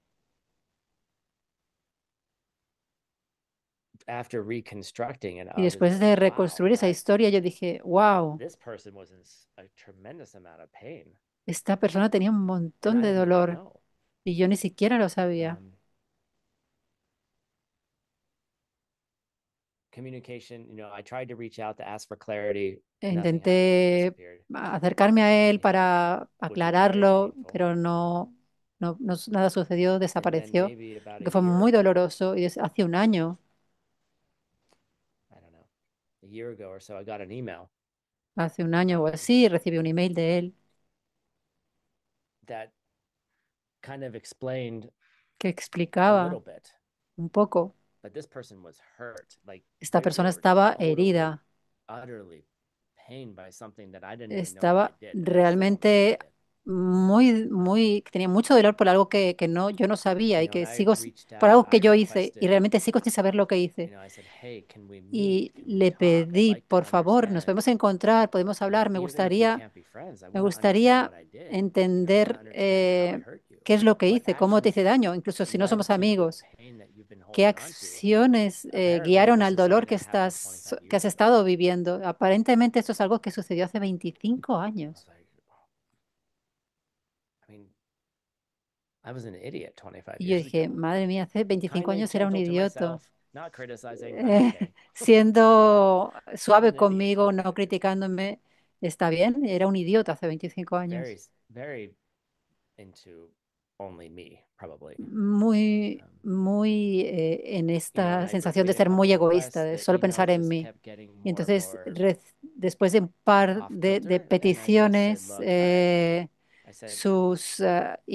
after reconstructing it, Y I was después like, de wow, reconstruir esa historia, yo dije, wow, this person was in a tremendous amount of pain. esta persona tenía un And montón I de didn't even dolor know. y yo ni siquiera lo sabía. Um, Communication, I tried to reach out to ask for clarity. Nothing happened. He Intenté disappeared, acercarme a él para which was very aclararlo, painful. pero nada sucedió, And then desapareció, maybe about a que fue year muy ago, doloroso. Y hace un año, I don't know, a year ago or so, I got an email hace un año o así, recibí un email de él that kind of explained que a explicaba little bit, un poco. but this person was hurt. Like Esta they persona were estaba totally, herida, utterly pained by something that I didn't even know that I estaba did, and I still don't know that I realmente did. que tenía mucho dolor por algo que no, yo no sabía y que And I sigo, reached por out, algo que I yo hice y requested, realmente sigo sin saber lo que hice. I said, hey, can we meet? Y Can we le talk? I'd pedí, like to por favor, nos understand. podemos encontrar, podemos hablar, Even if we can't be friends, I me want to understand gustaría what I did. I want to entender understand how I hurt you. qué es lo que What hice, cómo te hice actions daño, incluso si no led somos to the amigos. pain that you've been ¿Qué holding on to? acciones Apparently, guiaron this al is dolor something that happened que 25 years has ago. estado viviendo? Aparentemente esto es algo que sucedió hace 25 I was años. like, I mean, I was an idiot 25 Y yo years dije, ago. madre mía, hace 25 Kindly años era un gentle to idiota. myself, not criticizing. I'm Eh, okay. siendo I was suave an idiot conmigo, no 25 years ago. criticándome, está bien, era un idiota hace 25 años. Very, very into only me, probably. Muy en And esta I sensación de made a ser couple muy egoísta, requests. de The solo pensar emails en just mí. kept getting Y more and entonces, more después de un par off de kilter. And I just said, peticiones, look, I said, sus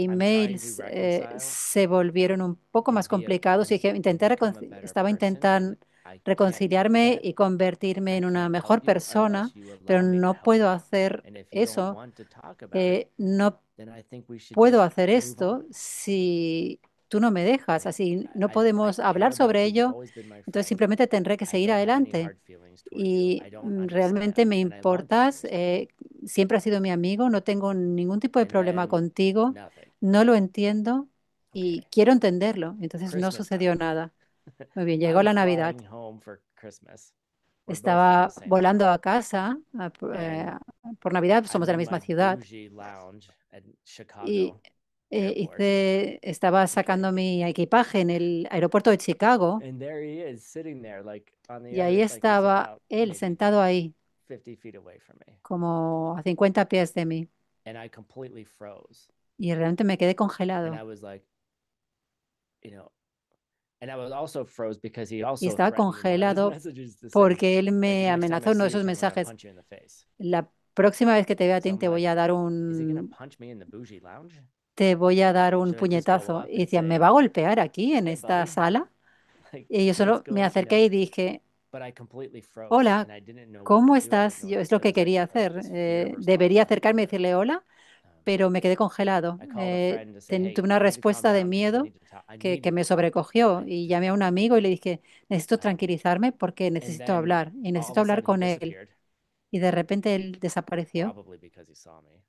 I'm trying to emails reconcile. se volvieron un poco más complicados y dije, And become a better estaba person. And intentando I can't do reconciliarme that. y convertirme I en una can't help mejor you persona, unless you pero allow me to no help puedo you. hacer And if you don't eso, want to talk about it, no then I think we should puedo just hacer move on. esto si tú no me dejas, así no I podemos hablar care about sobre you. You've ello, always been my entonces friend. simplemente tendré que I seguir don't have any adelante. hard feelings toward you. Y I don't realmente understand, me and I want to importas, understand. siempre has sido mi amigo, no tengo ningún tipo de And problema then contigo, nothing. no lo entiendo y Okay. quiero entenderlo. Entonces no Christmas sucedió time. nada. Muy bien, llegó I'm la Navidad. flying home for Christmas. We're both from the Estaba same volando town. a casa And por Navidad, somos I'm de la in my misma ciudad. bougie lounge at Y Chicago airport. estaba sacando mi equipaje en el aeropuerto de Chicago And there he is sitting there, like on the y ahí other, like he's estaba about él maybe sentado ahí, 50 feet away from me. como a 50 pies de mí. And I completely froze. Y realmente me quedé And congelado. I was like, you know, and I was also froze because he Y also estaba threatened in one of his congelado messages to say, porque él like, the me next time I amenazó en uno see de you, esos tell him I mensajes. punch you in the face. La próxima vez que te vea a So ti I'm like, is he gonna punch me in the bougie lounge? te voy a dar un Should I just go puñetazo. up Y and decía, ¿me va say, a golpear aquí en hey, esta buddy, sala? like, Y yo what's solo me going, acerqué y dije, but I completely froze hola, and I didn't know what to ¿cómo do. I didn't estás? know what Yo to es lo say. It que was like quería like hacer. this fear Debería response I had acercarme y to. decirle hola, Um, pero me quedé congelado. I called a friend to say, Tuve hey, una you need to calm respuesta de down because miedo I que need me to talk to you. sobrecogió y llamé a un amigo y le dije, necesito Um, tranquilizarme porque and necesito then hablar y all of necesito a hablar sudden he con él. disappeared, Y de repente él desapareció, probably because he saw me.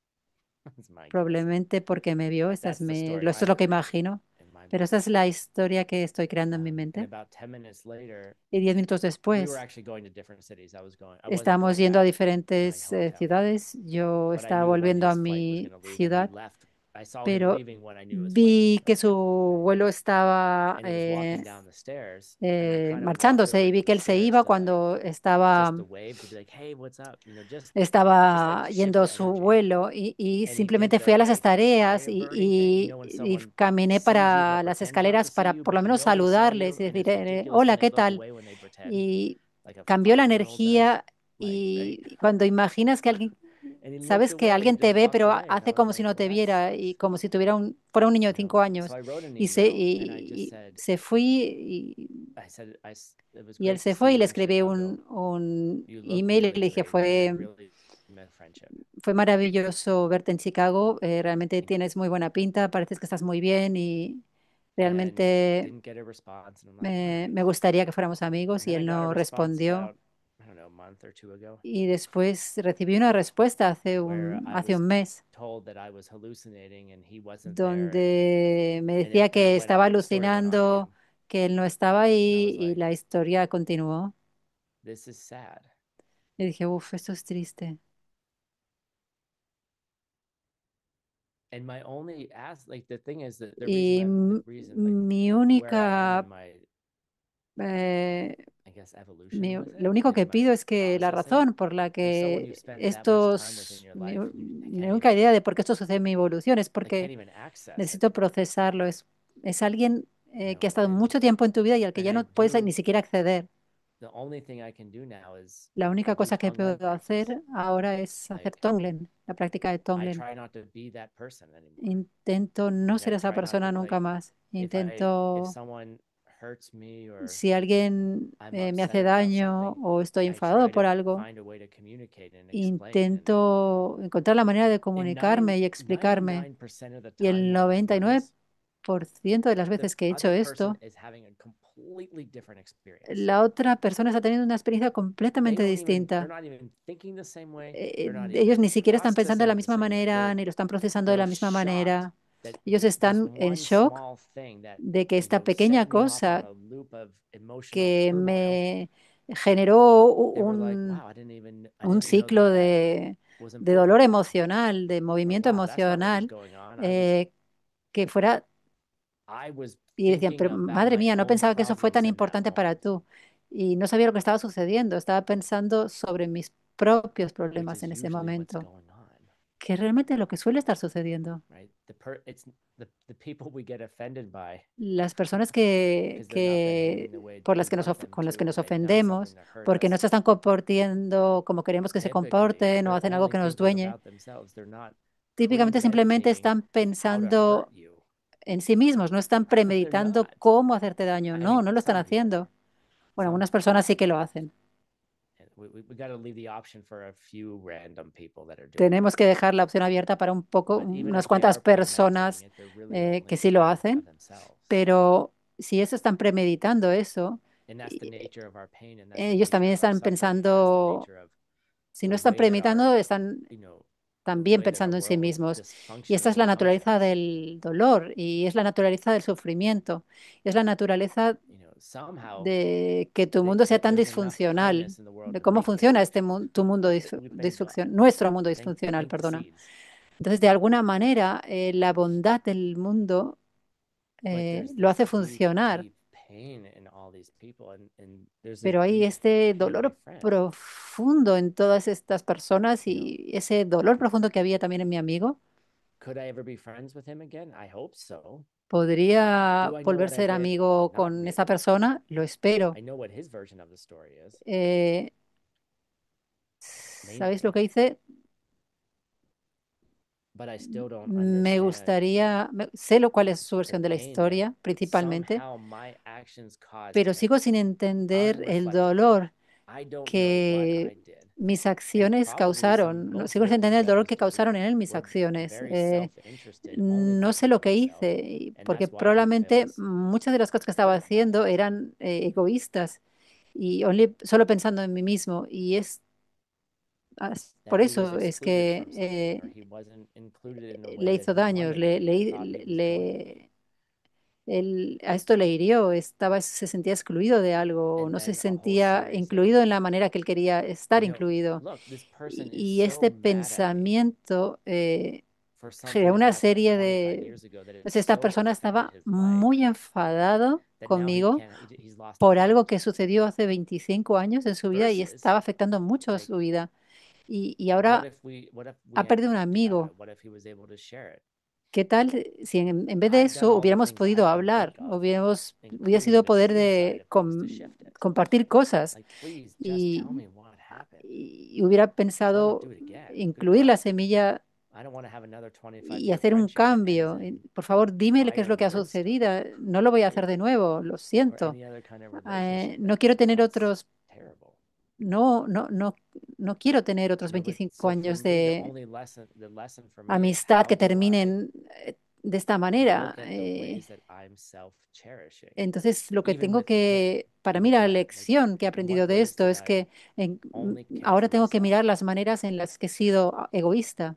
That's my guess. probablemente porque me vio. That's the story Esto I es lo que created imagino, in my pero esa mind. es la historia que estoy creando en mi And mente. about 10 minutes later, Y 10 minutos we were después, actually going to different cities. I wasn't estábamos going yendo a back to my diferentes hometown, ciudades. Yo but I estaba knew when volviendo a his flight was mi going to leave, and he ciudad, left. I saw him pero leaving when I knew his flight was vi que going. su vuelo estaba And he was walking down the stairs, and I kind of walked marchándose over y to vi the que él se stairs iba to like cuando just to wave to be like, hey, what's up? Just like estaba shift yendo the su energy. vuelo y And he did simplemente fui the a las like tareas eye averting thing, when y someone caminé sees you but para las pretends not to escaleras see para you, por but lo you menos know they saw saludarles you, y and decir, it's ridiculous hola, when they ¿qué look tal? away when they pretend, Y like a cambió la 5-year-old does. energía Like, right? y cuando imaginas que alguien, And he looked sabes que away and alguien te just ve, walked pero away. And I hace was como si like, no well, te that viera y sucks. como si fuera un niño de 5 años. So I wrote an Y email and I just said, se fue I said, it was y él great to se see fue y le you in escribí Chicago. un You look email y really le dije, great, and I really miss friendship. fue maravilloso verte en Chicago, realmente You know, tienes muy buena pinta, pareces que estás muy bien y and realmente didn't get a response. And I'm like, all right. me gustaría que fuéramos And amigos y then I él got a no response respondió. about, I don't know, a month or two ago, Y después recibí una respuesta where I hace was un mes told that I was hallucinating and he wasn't there, donde me and decía que estaba the story went on again. alucinando, que él no estaba And I ahí was y like, la historia continuó. this is sad. Y dije, uff, esto es triste. And my only ask, like the thing is that Y like mi where I am única in my, eh, I guess, evolution with Lo it, único que my pido es que la processing, razón por la like someone que you've spent that much time with in your life and you mi can't única even, idea de por qué esto sucede en mi evolución es like, can't porque even access it, necesito procesarlo. Es alguien que ha estado and mucho tiempo en tu vida y al que ya I no puedes ni do. siquiera acceder. The only thing I can do now is La I única do cosa que Tonglen puedo practice. hacer ahora es hacer Like, Tonglen, la práctica de I Tonglen. try not to be that person anymore. Intento no Like, ser I esa try not persona to, nunca like, más. if Intento someone Si alguien me hace daño o estoy enfadado por algo, intento encontrar la manera de comunicarme y explicarme. Y el 99% de las veces que he hecho esto, la otra persona está teniendo una experiencia completamente distinta. Ellos ni siquiera están pensando de la misma manera, ni lo están procesando de la misma manera. Ellos están en shock de que esta pequeña cosa que me generó un ciclo de dolor emocional, de movimiento emocional, eh, que fuera, y decían, pero madre mía, no pensaba que eso fue tan importante para tú. Y no sabía lo que estaba sucediendo, estaba pensando sobre mis propios problemas en ese momento, que realmente es lo que suele estar sucediendo. Las personas por las que con las que nos ofendemos, porque no se están comportando como queremos que se comporten o hacen algo que nos dueñe, típicamente simplemente están pensando en sí mismos, no están premeditando cómo hacerte daño. No, no lo están haciendo. Bueno, algunas personas sí que lo hacen. Tenemos que dejar la opción abierta para unas cuantas personas que sí lo hacen, pero si eso están premeditando eso, ellos también están pensando, si no están premeditando, están también pensando en sí mismos. Y esta es la naturaleza del dolor y es la naturaleza del sufrimiento, es la naturaleza de que tu mundo sea tan disfuncional, de cómo funciona tu mundo nuestro mundo disfuncional, perdona. Entonces, de alguna manera, la bondad del mundo lo hace funcionar, pero hay este dolor profundo en todas estas personas y ese dolor profundo que había también en mi amigo. ¿Podría volver a ser amigo con esa persona? Lo espero. Eh, ¿Sabéis lo que hice? Sé cuál es su versión de la historia, principalmente, pero sigo sin entender el dolor que mis acciones causaron. Sigo sin entender el dolor que causaron en él mis acciones. No sé lo que hice, porque probablemente muchas de las cosas que estaba haciendo eran egoístas y solo pensando en mí mismo. Y por eso es que le hizo daño, a esto le hirió, se sentía excluido de algo, no se sentía incluido en la manera que él quería estar incluido. Y este pensamiento generó una serie de... Pues esta persona estaba muy enfadado conmigo por algo que sucedió hace 25 años en su vida y estaba afectando mucho a su vida. Y ahora ha perdido un amigo. ¿Qué tal si en vez de eso hubiéramos podido hablar? Hubiera sido poder de compartir cosas y, y hubiera pensado incluir la semilla y hacer un cambio. Por favor, dime qué es lo que ha sucedido. No lo voy a hacer de nuevo, lo siento. No quiero tener otros, no, no, no, no quiero tener otros 25 años de amistad que terminen de esta manera. Entonces, para mí la lección que he aprendido de esto es que ahora tengo que mirar las maneras en las que he sido egoísta,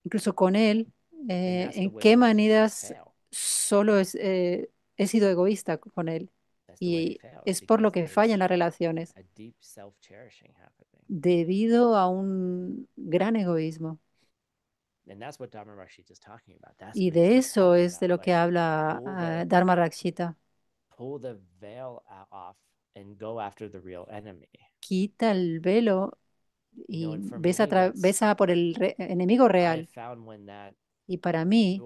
incluso con él, en qué maneras he sido egoísta con él. Y es por lo que fallan las relaciones, debido a un gran egoísmo. Y de eso es de lo que habla Dharma Rakshita. Quita el velo y besa por el enemigo real. Y para mí,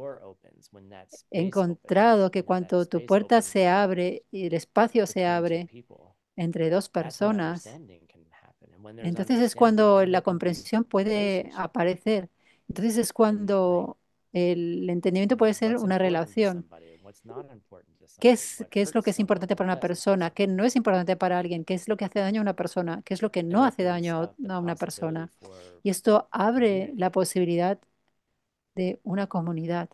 he encontrado que cuando tu puerta se abre y el espacio se abre entre dos personas, entonces es cuando la comprensión puede aparecer. Entonces es cuando el entendimiento puede ser una relación. qué es lo que es importante para una persona? ¿Qué no es importante para alguien? ¿Qué es lo que hace daño a una persona? ¿Qué es lo que no hace daño a una persona? Y esto abre la posibilidad de una comunidad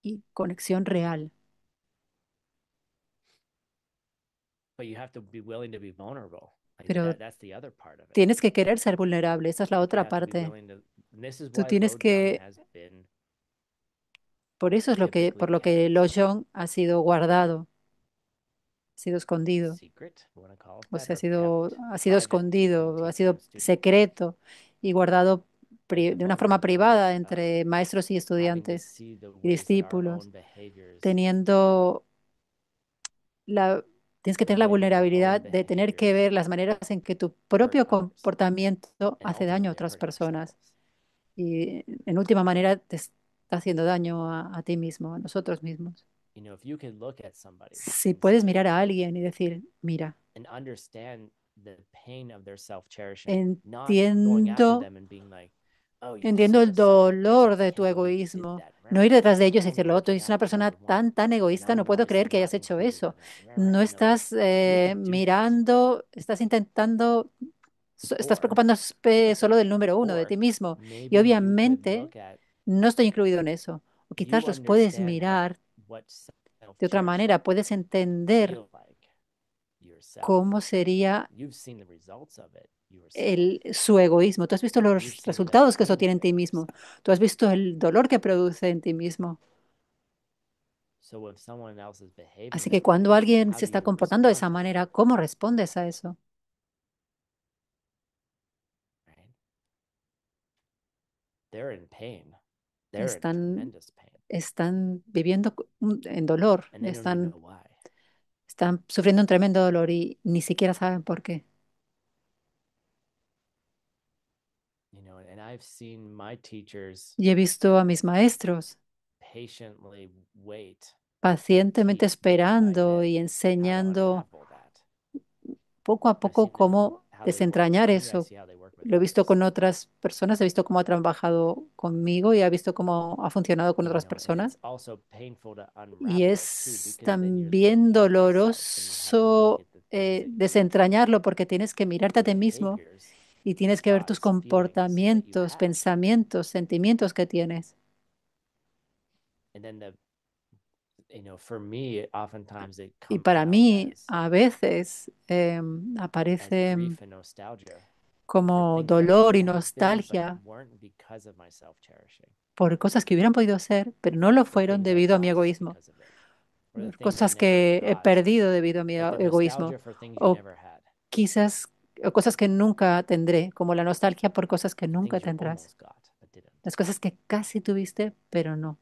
y conexión real. Pero tienes que querer ser vulnerable, esa es la otra parte. Tú tienes que, por eso es por lo que Lo Jong ha sido guardado, ha sido escondido, o sea, ha sido escondido, ha sido secreto y guardado de una forma privada entre maestros y estudiantes y discípulos, teniendo la, tienes que tener la vulnerabilidad de tener que ver las maneras en que tu propio comportamiento hace daño a otras personas y en última manera te está haciendo daño a ti mismo, a nosotros mismos. Si puedes mirar a alguien y decir, mira, entiendo, entiendo el dolor de tu egoísmo. No ir detrás de ellos y decirlo, tú eres una persona tan egoísta, no puedo creer que hayas hecho eso. No estás mirando, estás intentando, estás preocupándote solo del número uno, de ti mismo. Y obviamente no estoy incluido en eso. O quizás los puedes mirar de otra manera, puedes entender cómo sería su egoísmo. Tú has visto los resultados que eso tiene en ti mismo. Tú has visto el dolor que produce en ti mismo. Así que cuando alguien se está comportando de esa manera, ¿cómo respondes a eso? Están, están viviendo en dolor, están sufriendo un tremendo dolor y ni siquiera saben por qué. Y he visto a mis maestros pacientemente esperando y enseñando poco a poco cómo desentrañar eso. Lo he visto con otras personas, he visto cómo ha trabajado conmigo y he visto cómo ha funcionado con otras personas. Y es también doloroso desentrañarlo porque tienes que mirarte a ti mismo y tienes que ver tus comportamientos, pensamientos, sentimientos que tienes. Y para mí, a veces aparece como dolor y nostalgia por cosas que hubieran podido ser, pero no lo fueron debido a mi egoísmo, por cosas que he perdido debido a mi egoísmo, o quizás o cosas que nunca tendré, como la nostalgia por cosas que nunca tendrás, las cosas que casi tuviste, pero no.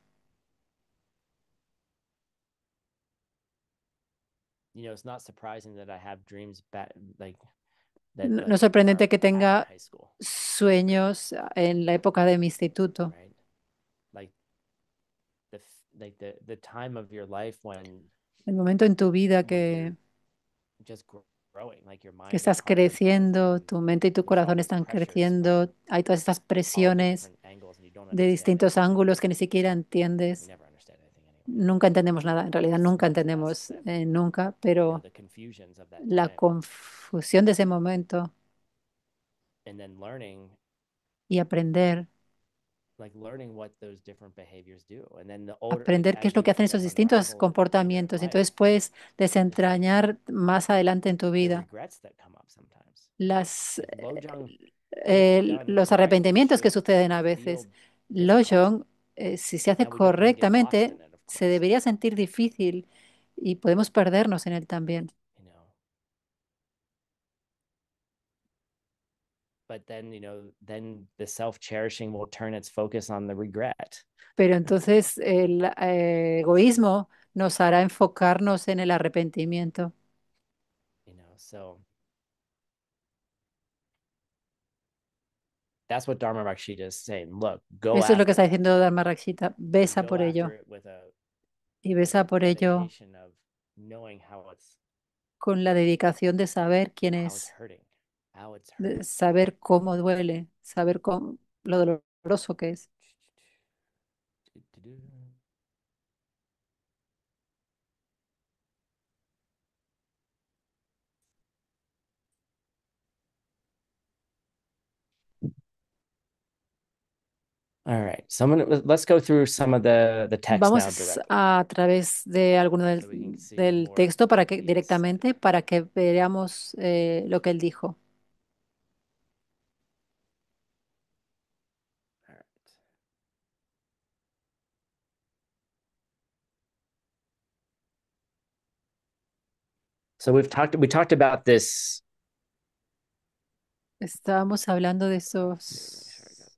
No es sorprendente que tenga sueños en la época de mi instituto, el momento en tu vida que estás creciendo, tu mente y tu corazón están creciendo, hay todas estas presiones de distintos ángulos que ni siquiera entiendes. Nunca entendemos nada, en realidad nunca entendemos nunca, pero la confusión de ese momento y aprender qué es lo que hacen esos distintos comportamientos. Entonces puedes desentrañar más adelante en tu vida las, los arrepentimientos que suceden a veces. Lojong, si se hace correctamente, se debería sentir difícil y podemos perdernos en él también. Pero entonces el egoísmo nos hará enfocarnos en el arrepentimiento. Eso es lo que está diciendo Dharma Rakshita. Besa por ello. Y besa por ello con la dedicación de saber quién es, de saber cómo duele, saber lo doloroso que es. All right. So let's go through some of the text now Vamos directly a través de alguno so we can see del more texto of para what que he has said. directamente para que veamos lo que él dijo. All right. So we talked about this. Estábamos hablando de Here, let me make sure I got esos. this.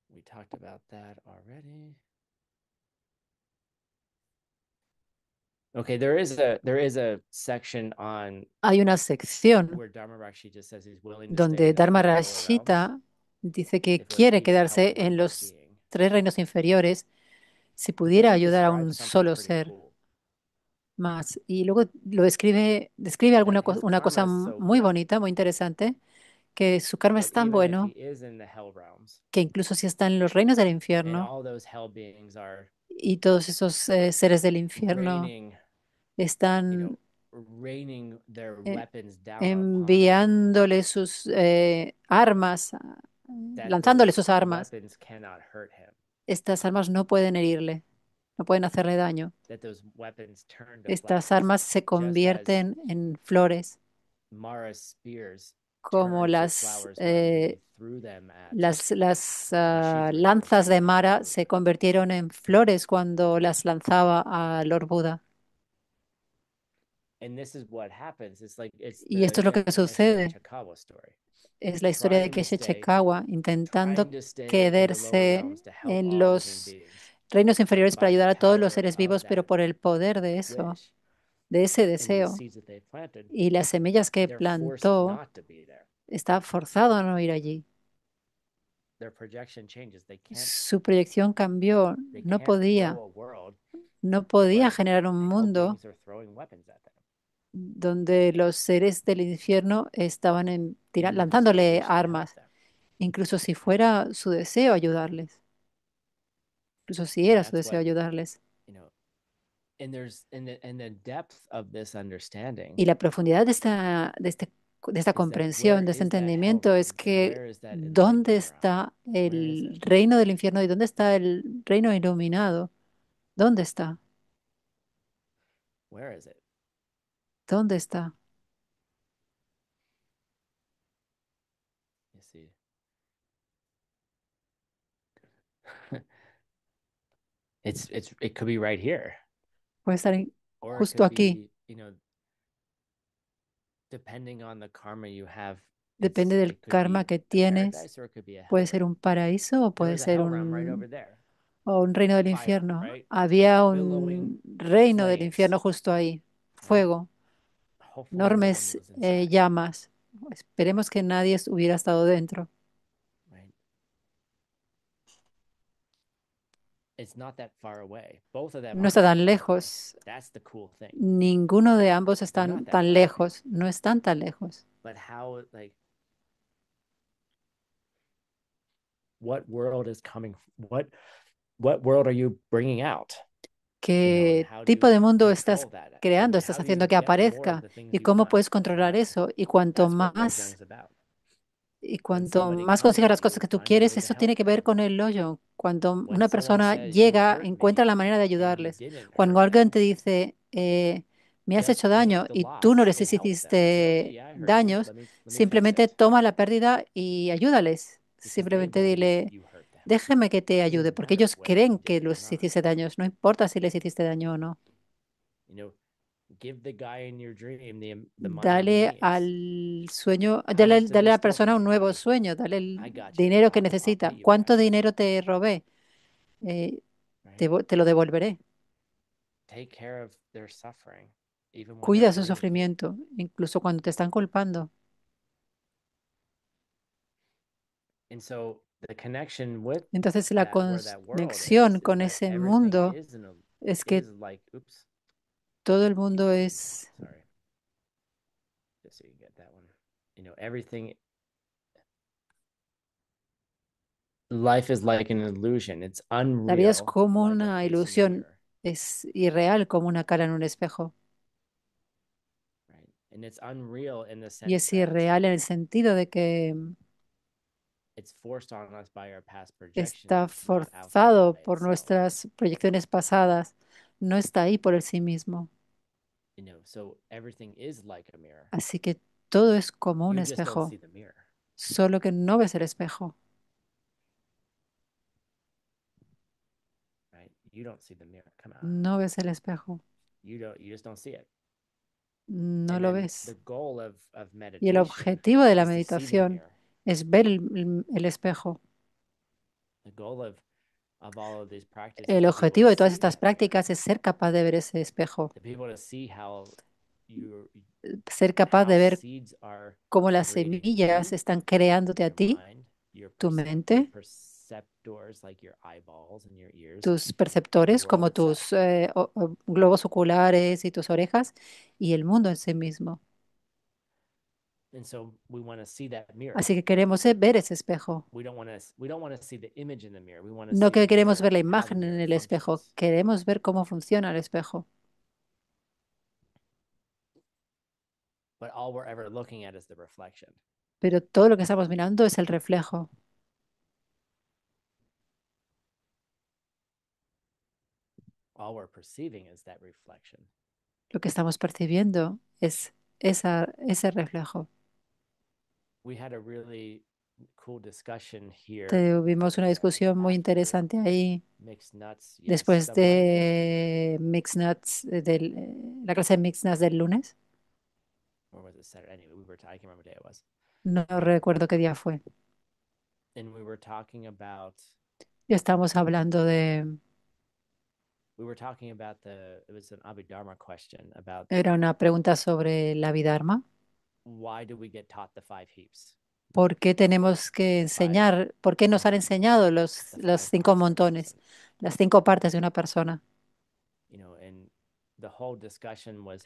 We talked about that already. Okay, there is a section on Hay una sección where Dharma Rakshi just says he's willing to stay donde in the Dharma three lower realms Rashita dice que if it would quiere even help quedarse one en more los being. tres reinos inferiores si But then pudiera he ayudar a describes un something solo pretty ser cool más. Y luego describe that his una karma cosa is so muy good bonita, muy interesante, que su karma that es tan even if he bueno is in the hell realms que incluso si está en los reinos del and infierno all those hell beings are y todos esos seres del infierno raining, you están know, raining their eh, weapons down upon him, enviándole sus armas, that lanzándole those sus armas, weapons cannot hurt him, estas armas no pueden herirle, no pueden hacerle daño. that those weapons turn to Estas flowers, armas se just as convierten en flores, Mara's spears como turned to flowers when he threw them at las Nishitra when lanzas she de tried to Mara move se him. convirtieron en flores cuando las lanzaba a Lord Buda. And this is what happens. It's like it's Y esto es lo que Geshe sucede. Chikawa story. Es la historia de Trying to Keshe stay, Chekawa intentando trying to stay in the lower quedarse realms to help en all living los beings, reinos but inferiores para by the ayudar a todos los power seres of vivos, pero that por el poder de eso, wish de ese and the deseo seeds that they planted, y las semillas que they're forced plantó, not to be there. está forzado a no ir allí. Their projection changes. Su proyección cambió, They no can't grow podía, a world no podía where generar un hell mundo beings are throwing weapons at them. donde los seres del infierno estaban Even if it's their lanzándole wish to help armas, them. incluso si fuera su deseo ayudarles, incluso si And era su that's deseo what, ayudarles. you know, and there's in the depth of this understanding Y la profundidad de esta is that comprensión, where de este is that hell entendimiento es realms and que where is that ¿dónde enlightened realm? está Where is it? el reino del infierno y dónde está el reino iluminado? ¿Dónde está? Where is it? ¿Dónde está? You see. It could be right here. Puede estar Or it justo could aquí. be, depending on the karma you have, Depende del it could karma be que a tienes. paradise or it could be a hell Puede ser realm. un paraíso o There puede was a ser hell realm right over there. un reino del Fire, infierno. right? Había Billowing un reino del flames, infierno justo ahí. right? Fuego, Hopefully no one enormes was inside, llamas. Esperemos que nadie hubiera estado dentro. right? It's not that far away. Both of them No está aren't that tan far away. lejos. That's the cool thing. Ninguno de ambos They're están not that tan far away. lejos. No están tan lejos. But how, like, what world is coming? What world are you bringing out? And ¿Qué how do tipo you de mundo estás control that? creando, And estás how do you haciendo que get more of aparezca? the things ¿Y you cómo want? puedes controlar eso? That's what Lojong's about. Y When cuanto somebody más comes consigas to las cosas you que tú on your quieres, way to eso tiene help que ver them, con el hoyo. Cuando when una someone persona says you llega, hurt encuentra me la manera de and you ayudarles. didn't hurt Cuando alguien te them, dice, me has just hecho take daño the y tú no loss les and help them. Say, okay, hiciste yeah, I hurt you. daños, Let me fix simplemente it. toma la pérdida y ayúdales. Because they Simplemente believe dile, you hurt them. déjeme que te It ayude, doesn't porque matter ellos whether you creen did que it or los not. hiciste daños. No importa si les hiciste daño o no. You know, give the guy in your dream the money he Dale needs. al sueño, How much did dale I a la steal from persona you, un nuevo buddy? sueño, dale el I got you. dinero que I'll pay necesita. you ¿Cuánto back. dinero te robé? Eh, Right? te lo devolveré. Take care of their suffering, even when they're Cuida su blaming you. sufrimiento, incluso cuando te están culpando. And so the connection with Entonces la that, where that world conexión is con that ese everything mundo es que is like, oops, todo el mundo es sorry, just so you can get that one. Everything life is like an illusion. It's La vida es unreal, como like a una face in the ilusión, mirror, es irreal como una cara en un espejo. right? And it's unreal in the Y sense es that irreal en el sentido de que it's forced on us by our past projections. está It's not out there forzado by por itself, nuestras proyecciones pasadas, no está ahí por el sí mismo. So everything is like a mirror. Así que todo es como un You just don't see espejo, the mirror, solo que no ves el espejo, right? You don't see the mirror. Come on. no ves el espejo, You just don't see it. no And lo then the ves. goal of Y el meditation objetivo de la is to see the meditación mirror. es ver el espejo. The goal of all of these practices is El for people to objetivo de todas see estas that mirror, prácticas es ser capaz de ver ese espejo, to people to see you ser capaz how de ver seeds are cómo las created in semillas you, están creándote a your ti, mind, tu your mente, perceptors like your eyeballs and your ears, tus and the perceptores, world como itself. tus globos oculares y tus orejas, y el mundo en sí mismo. And so we want to see that mirror. Así que queremos ver ese espejo. We don't want to see the image in the mirror. We want to No see que the queremos mirror, ver la how the imagen en mirror el espejo, functions. queremos ver cómo funciona el espejo. But all we're ever looking at is the reflection. Pero todo lo que estamos mirando es el reflejo. All we're perceiving is that reflection. Lo que estamos percibiendo es ese reflejo. We had a really cool discussion here Tuvimos una discusión muy after interesante ahí mixed nuts. Yes, después the Monday. de Mixed Nuts, la clase de Mixed Nuts del lunes. Or was it Saturday? Anyway, I can't remember what day it was. No recuerdo qué día fue. And we were talking about Y estamos hablando it was an Abhidharma question about era una pregunta sobre la Vidharma. why do we get taught the five heaps, ¿Por qué tenemos que the five enseñar, por qué nos han enseñado los the five cinco parts of a montones, person? las cinco partes de una persona? And the whole discussion was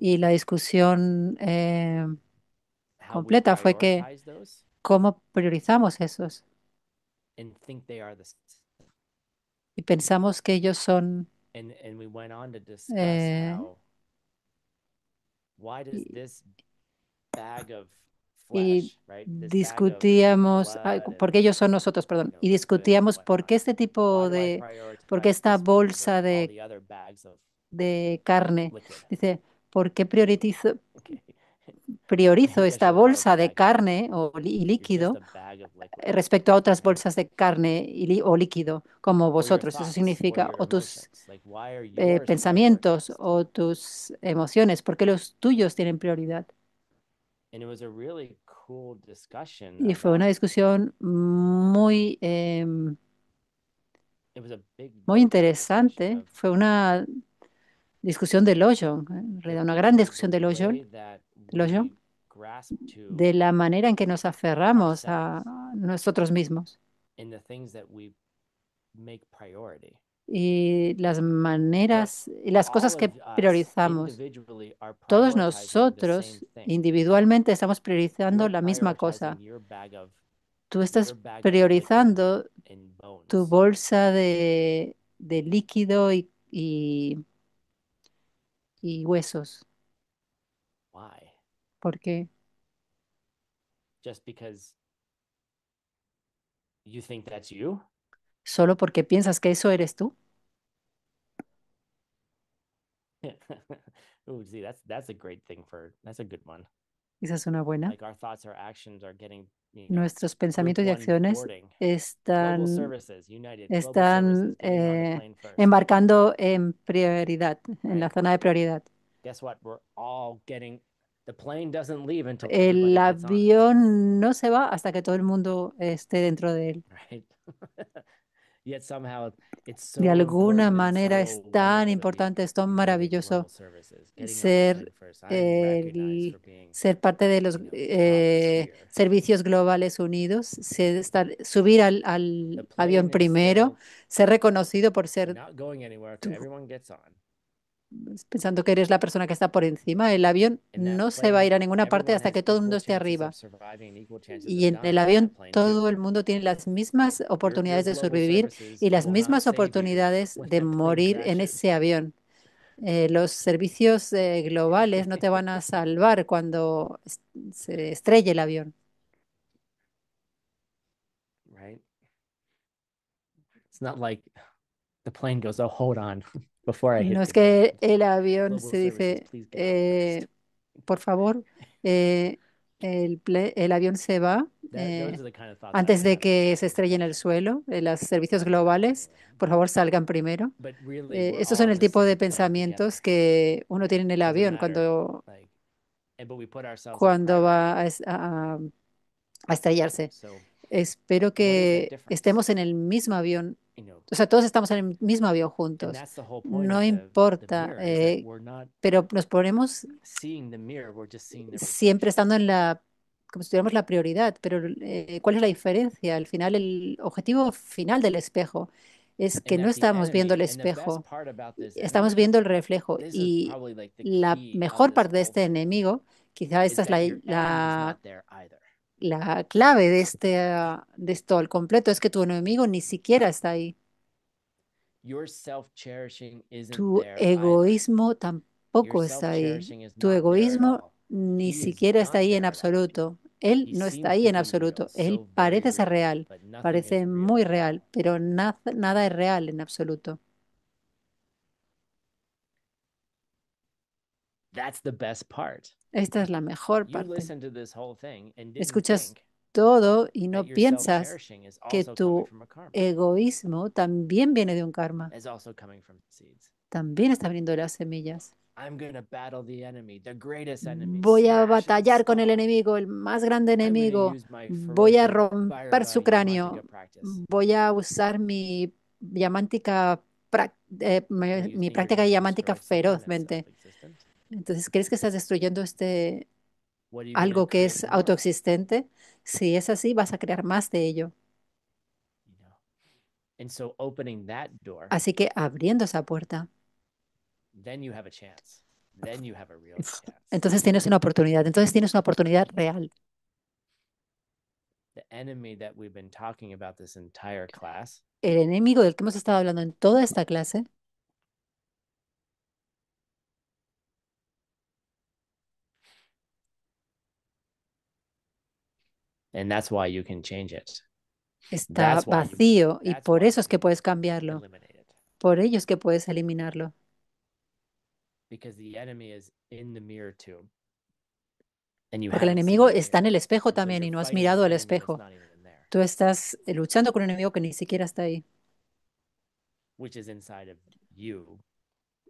Y la discusión how we completa fue que prioritize those cómo priorizamos esos and think they are y pensamos que ellos son and we went on to discuss eh, how why does y, this bag of y flesh, right? This bag of discutíamos, blood porque ellos son nosotros, pardón, y liquid and discutíamos por whatnot. qué este tipo Why do I por qué prioritize esta this one bolsa over all the other bags of de carne, liquid? dice, ¿por qué Okay. priorizo Maybe I esta should have called it the bolsa de bag of carne liquid. y You're just líquido a bag of liquid, respecto a otras right? bolsas de carne o líquido como Or your vosotros? Eso thoughts or significa, your o tus emotions. Like, why are yours pensamientos prioritized? o tus emociones, ¿por qué los tuyos tienen prioridad? And it was a really cool discussion Y fue una about, discusión it was a big muy book discussion interesante. Fue una discusión del hoyo, en realidad, una gran the discusión way that del hoyo, we grasp to de la manera en que nos aferramos a ourselves nosotros mismos in the things that we make priority. y las But maneras y las all cosas of que us priorizamos. individually are Todos prioritizing the same nosotros thing. individualmente estamos priorizando You're la misma prioritizing cosa. Tú estás liquid priorizando and tu bones. bolsa de líquido y huesos. Why? ¿Por qué? Just because you think that's you? ¿Solo porque piensas que eso eres tú? Oh, see, that's a good one. Esa es una buena. Like our thoughts, our actions are getting, Nuestros group pensamientos y one acciones boarding, global están, services, United, global están services, getting on the plane first. embarcando en prioridad, en Right? la zona de prioridad. Guess what? The plane doesn't leave until El everybody gets on it, avión no se va hasta que todo el mundo esté dentro de él. right? Yet somehow it's De so alguna important and manera es so tan wonderful to be importante, es tan United maravilloso Global Services, getting on the plane ser, first. I'm recognized el- for being, ser parte de los top tier. servicios globales unidos, subir The al avión plane is primero, still ser reconocido por ser not going anywhere until tu- everyone gets on. pensando que eres la persona que está por encima. El avión In that no se va a plane, ir a ninguna parte everyone hasta has que todo el mundo equal esté chances of arriba. surviving and equal chances Y of en el dying in that avión plane too. todo el mundo tiene las mismas Your oportunidades de global sobrevivir services y las will not mismas save you oportunidades when de that plane morir en crashes. ese avión. Los servicios globales no te van a salvar cuando se estrelle el avión. Right? It's not like the plane goes, "Oh, hold on, before I No hit es the que ground. el avión Global se services, dice, please get on first." por favor, eh, el avión se va Those are the kind of thoughts I antes would de have if I que was se in estrelle en that el ship. suelo. Los servicios globales, por favor, salgan primero. But really, we're Estos all son on el the tipo de same plane together. pensamientos que uno tiene en el Doesn't avión matter, like, but we put ourselves as cuando priority. va a estrellarse. So, Espero what is that que difference? estemos en el mismo avión. You know, O sea, todos estamos en el mismo avión and juntos. that's the whole point No of the importa, mirror is that we're not pero nos ponemos seeing the mirror, we're just seing the siempre reflection. estando en como si tuviéramos la prioridad. Pero ¿cuál es la diferencia? Al final, el objetivo final del espejo es que And no that the estamos viendo enemy, el and the best espejo, part about this estamos enemy, viendo el reflejo. this is Y probably like the la key of mejor this parte de whole este thing, enemigo, quizá esta is es that your enemy is not there either. la clave de de esto al completo, es que tu enemigo ni siquiera está ahí. Your self-cherishing isn't Tu there either. egoísmo Your tampoco está ahí. self-cherishing is Tu not there at egoísmo all. ni He is siquiera está not ahí en there at all. absoluto. Él He no está seems ahí to en be real, absoluto. Él so very parece ser real, real, but nothing is parece real muy at all. real, pero nada es real en absoluto. That's the best part. Esta es la mejor You parte. listened to this whole thing and didn't Escuchas think todo y no that your piensas self-cherishing is que also coming tu from a karma, egoísmo también viene de un karma, is also coming from seeds. también está viniendo de las semillas. I'm going to battle the enemy, the greatest enemy, Voy a smash his batallar con el skull. enemigo, el más grande I'm going to enemigo. use my Voy a ferocious fire romper su yamatika cráneo. practice. Voy a usar mi diamántica, Are you mi think you're práctica going to diamántica destroy something that's ferozmente. self-existent? Entonces, ¿crees que estás destruyendo What are you going to algo que create es more of? autoexistente? Si es así, vas a crear más de ello. You know. And so opening that door, Así que abriendo esa puerta, then you have a chance. Then you have a real chance. entonces tienes una oportunidad. Entonces tienes una oportunidad real. The enemy that we've been talking about this entire class El enemigo del que hemos estado hablando en toda esta clase, and that's why you can change it. está vacío y That's por why eso you es que can puedes cambiarlo. eliminate it. Por ello es que puedes eliminarlo. Because the enemy is in the mirror too. And you Porque el haven't seen enemigo the está en mirror. el espejo And so también you're y no has fighting an mirado al enemy that's espejo. not even in there, Tú estás luchando con un enemigo que ni siquiera está ahí, which is inside of you,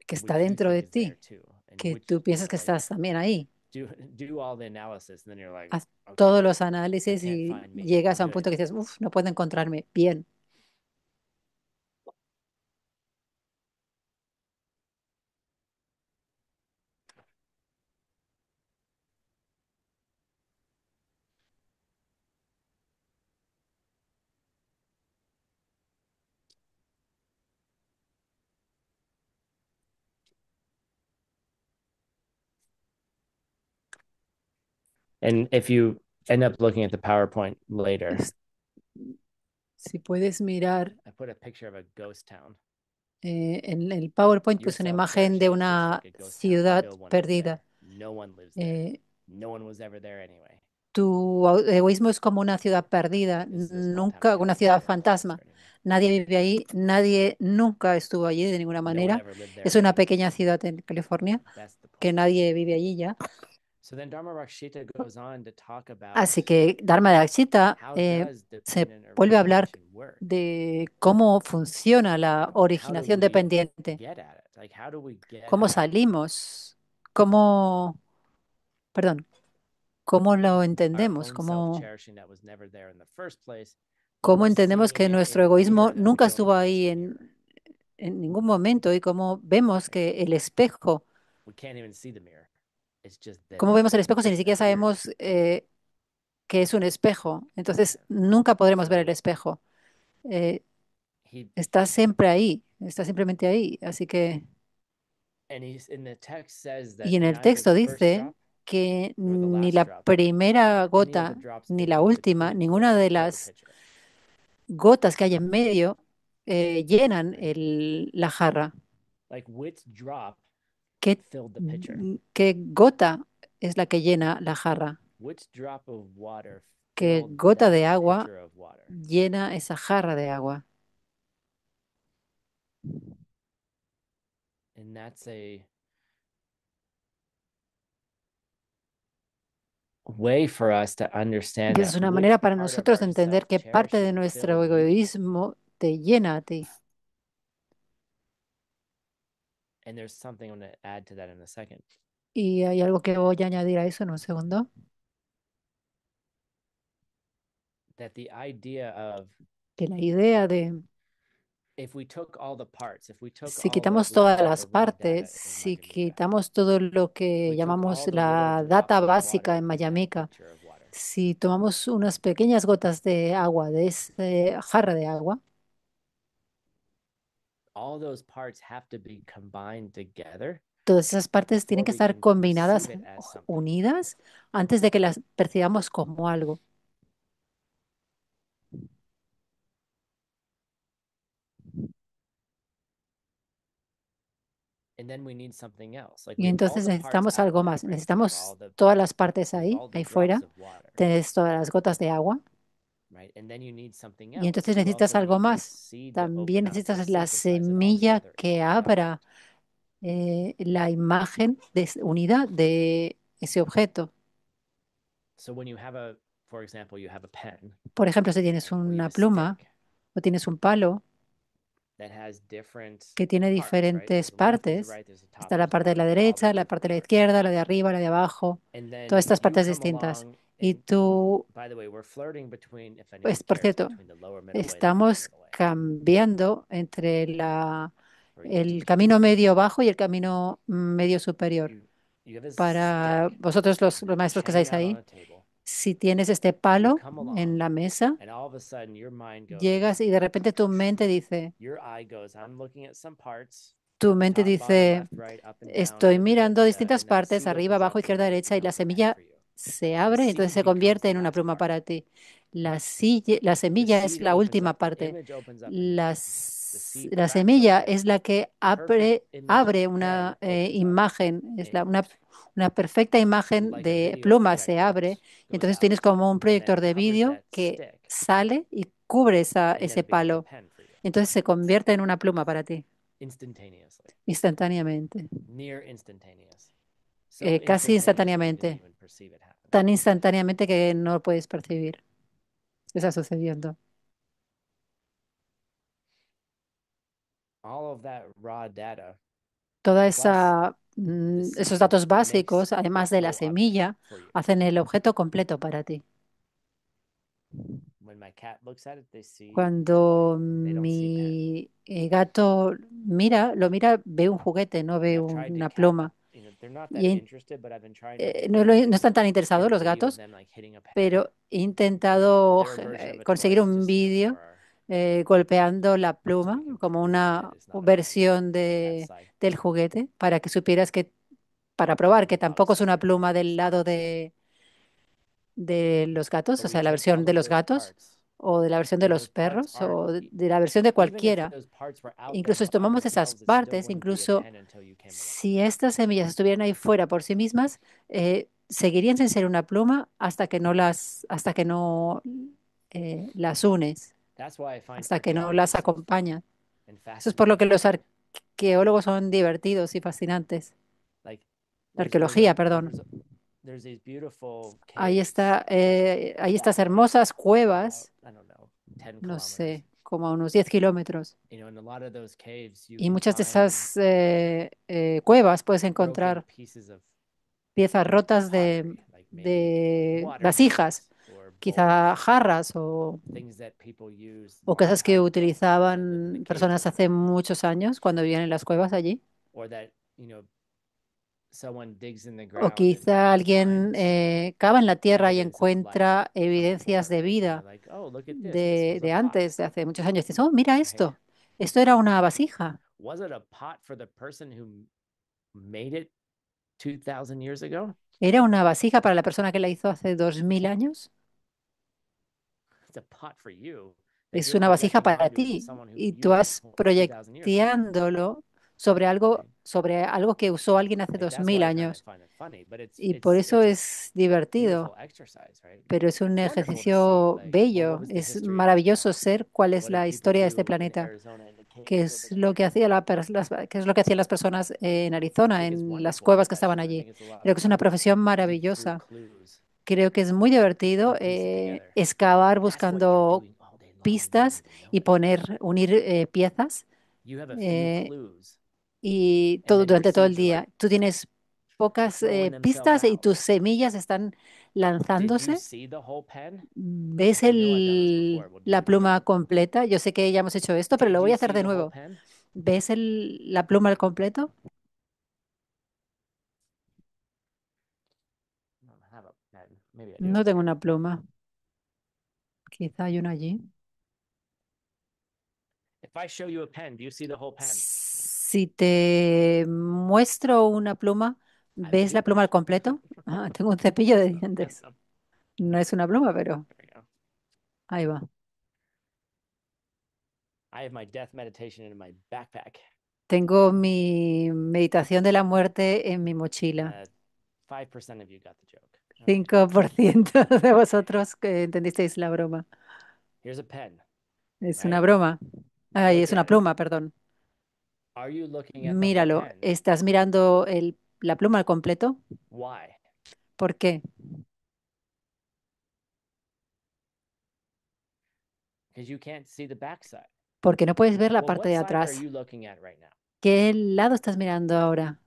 que está which you dentro think de is there ti, too. And que which, tú piensas que like, estás también ahí. do all the analysis, and then you're like, Haz okay, todos los they análisis can't y find me. llegas a un Good. punto que dices, uff, no puedo encontrarme. Bien. And if you end up looking at the PowerPoint later, Es- Si puedes mirar I put a picture of a ghost town. en el PowerPoint, Your puse una imagen de self-cherishing is just una like a ghost town. ciudad No one is perdida. there. No one lives there. Eh, No one was ever there anyway. Tu egoísmo es como una ciudad perdida, This is a small town in nunca una ciudad California. No one lives fantasma. there anymore. Nadie vive ahí, nadie nunca estuvo allí de ninguna No one manera. ever lived there Es una again. pequeña ciudad en California That's the que point. nadie vive allí ya. So then Dharma Rakshita goes on to talk about Así que Dharma Dakshita how does se dependent vuelve a hablar origination work? de cómo funciona la How do originación we dependiente, get at it? Like, how do we get cómo at salimos, cómo, perdón, cómo lo our entendemos, own self-cherishing that was never there in the first place, but cómo we're entendemos seeing que it nuestro in the mirror egoísmo that we nunca don't estuvo know is ahí a mirror. en ningún momento y cómo vemos Right? que el espejo, We can't even see the mirror. It's just that cómo vemos el espejo si ni it siquiera appeared. sabemos que es un espejo. Entonces Yeah. nunca podremos ver el So espejo. Eh, he está siempre ahí, está simplemente ahí. Así que Y en el texto dice que ni la primera gota ni la última, ninguna de las gotas que hay en medio llenan la jarra. ¿Qué, qué gota es la que llena la jarra? ¿Qué gota de agua llena esa jarra de agua? Y es una manera para nosotros de entender qué parte de nuestro egoísmo te llena a ti. Y hay algo que voy a añadir a eso en un segundo, que la idea de si quitamos todas las partes, si quitamos todo lo que llamamos la data básica en Mayamica, si tomamos unas pequeñas gotas de agua de esa jarra de agua, todas esas partes tienen que estar combinadas, unidas, antes de que las percibamos como algo. Y entonces necesitamos algo más. Necesitamos todas las partes ahí fuera. Tienes todas las gotas de agua. Y entonces necesitas algo más. También necesitas la semilla que abra la imagen de unidad de ese objeto. Por ejemplo, si tienes una pluma o tienes un palo que tiene diferentes partes, está la parte de la derecha, la parte de la izquierda, la de arriba, la de abajo, todas estas partes distintas. Y tú, pues, por cierto, estamos cambiando entre el camino medio bajo y el camino medio superior. Para vosotros, los maestros que estáis ahí, si tienes este palo en la mesa, llegas y de repente tu mente dice, estoy mirando distintas partes, arriba, abajo, izquierda, derecha, y la semilla se abre y entonces se convierte en una pluma para ti. La semilla es la última parte. La semilla es la que abre una imagen, una perfecta imagen de pluma se abre. Y entonces tienes como un proyector de vídeo que sale y cubre ese palo. Entonces se convierte en una pluma para ti instantáneamente, casi instantáneamente, tan instantáneamente que no lo puedes percibir. Está sucediendo. Toda esos datos básicos, además de la semilla, hacen el objeto completo para ti. Cuando mi gato lo mira, ve un juguete, no ve una pluma. Y no están tan interesados los gatos, pero he intentado conseguir un vídeo golpeando la pluma como una versión del juguete para que supieras para probar que tampoco es una pluma del lado de los gatos, o sea, la versión de los gatos o de la versión de los perros o de la versión de cualquiera. Incluso si tomamos esas partes, incluso si estas semillas estuvieran ahí fuera por sí mismas, seguirían sin ser una pluma hasta que no las unes, hasta que no las acompañas. Eso es por lo que los arqueólogos son divertidos y fascinantes. La arqueología, perdón. Hay estas hermosas cuevas, no sé, como a unos 10 kilómetros. Y muchas de esas cuevas puedes encontrar piezas rotas de vasijas, quizá jarras o cosas que utilizaban personas hace muchos años cuando vivían en las cuevas allí. O quizá alguien cava en la tierra y encuentra evidencias de vida de antes, de hace muchos años. Dices, oh, mira esto, esto era una vasija. made it 2,000 years ago. ¿Era una vasija para la persona que la hizo hace 2000 años? It's a pot for you that Es you're una vasija projecting para onto ti someone who y tú used it vas 2,000 years ago, proyectándolo right? sobre algo que usó alguien hace Like dos that's mil why I kind of años. find it funny, but it's Y por it's eso it's a es divertido, beautiful exercise, right? pero es un It's wonderful to see ejercicio like, well, what bello. was the Es history of this maravilloso planet? ser cuál es What did la people historia de este do in planeta, Arizona in the qué caves over es there? lo que hacía qué es lo que hacían las personas en I Arizona, think it's en las wonderful cuevas que estaban profession. I allí. think it's a lot of Creo que es una fun profesión to dig through maravillosa. clues Creo que es muy divertido and piece it together. excavar But that's what you're buscando doing all day long and you don't pistas even know y it. unir piezas You have a few eh, clues y and todo then your durante todo el seeds are like día. Tú tienes pocas throwing themselves pistas y out. tus semillas están Did you lanzándose. see the whole pen? ¿Ves I know I've done this before. Well, la pluma completa? Yo sé que ya hemos hecho esto, pero did lo voy you a hacer see de the whole nuevo. pen? ¿Ves la pluma al completo? I don't have a pen. Maybe I do. No tengo una pluma. Quizá hay una allí. If I show you a pen, do you see the whole pen? Si te muestro una pluma, I have a ¿ves la pluma toothbrush. al completo? Ah, tengo un cepillo de No, dientes. no. No es una pluma, pero There we go. ahí va. I have my death meditation in my backpack. Tengo mi meditación de la muerte en mi mochila. 5% of you got the joke. Okay. 5% de vosotros que entendisteis la broma. Here's a pen, Es una right? broma. Ay, Look es una at it. pluma, perdón. Are you looking at the whole Míralo. pen? ¿Estás mirando la pluma al completo? Why? ¿Por qué? Because you can't see the backside. Porque no puedes ver la Well, parte what de side are atrás. you looking at right now? ¿Qué lado estás mirando ahora?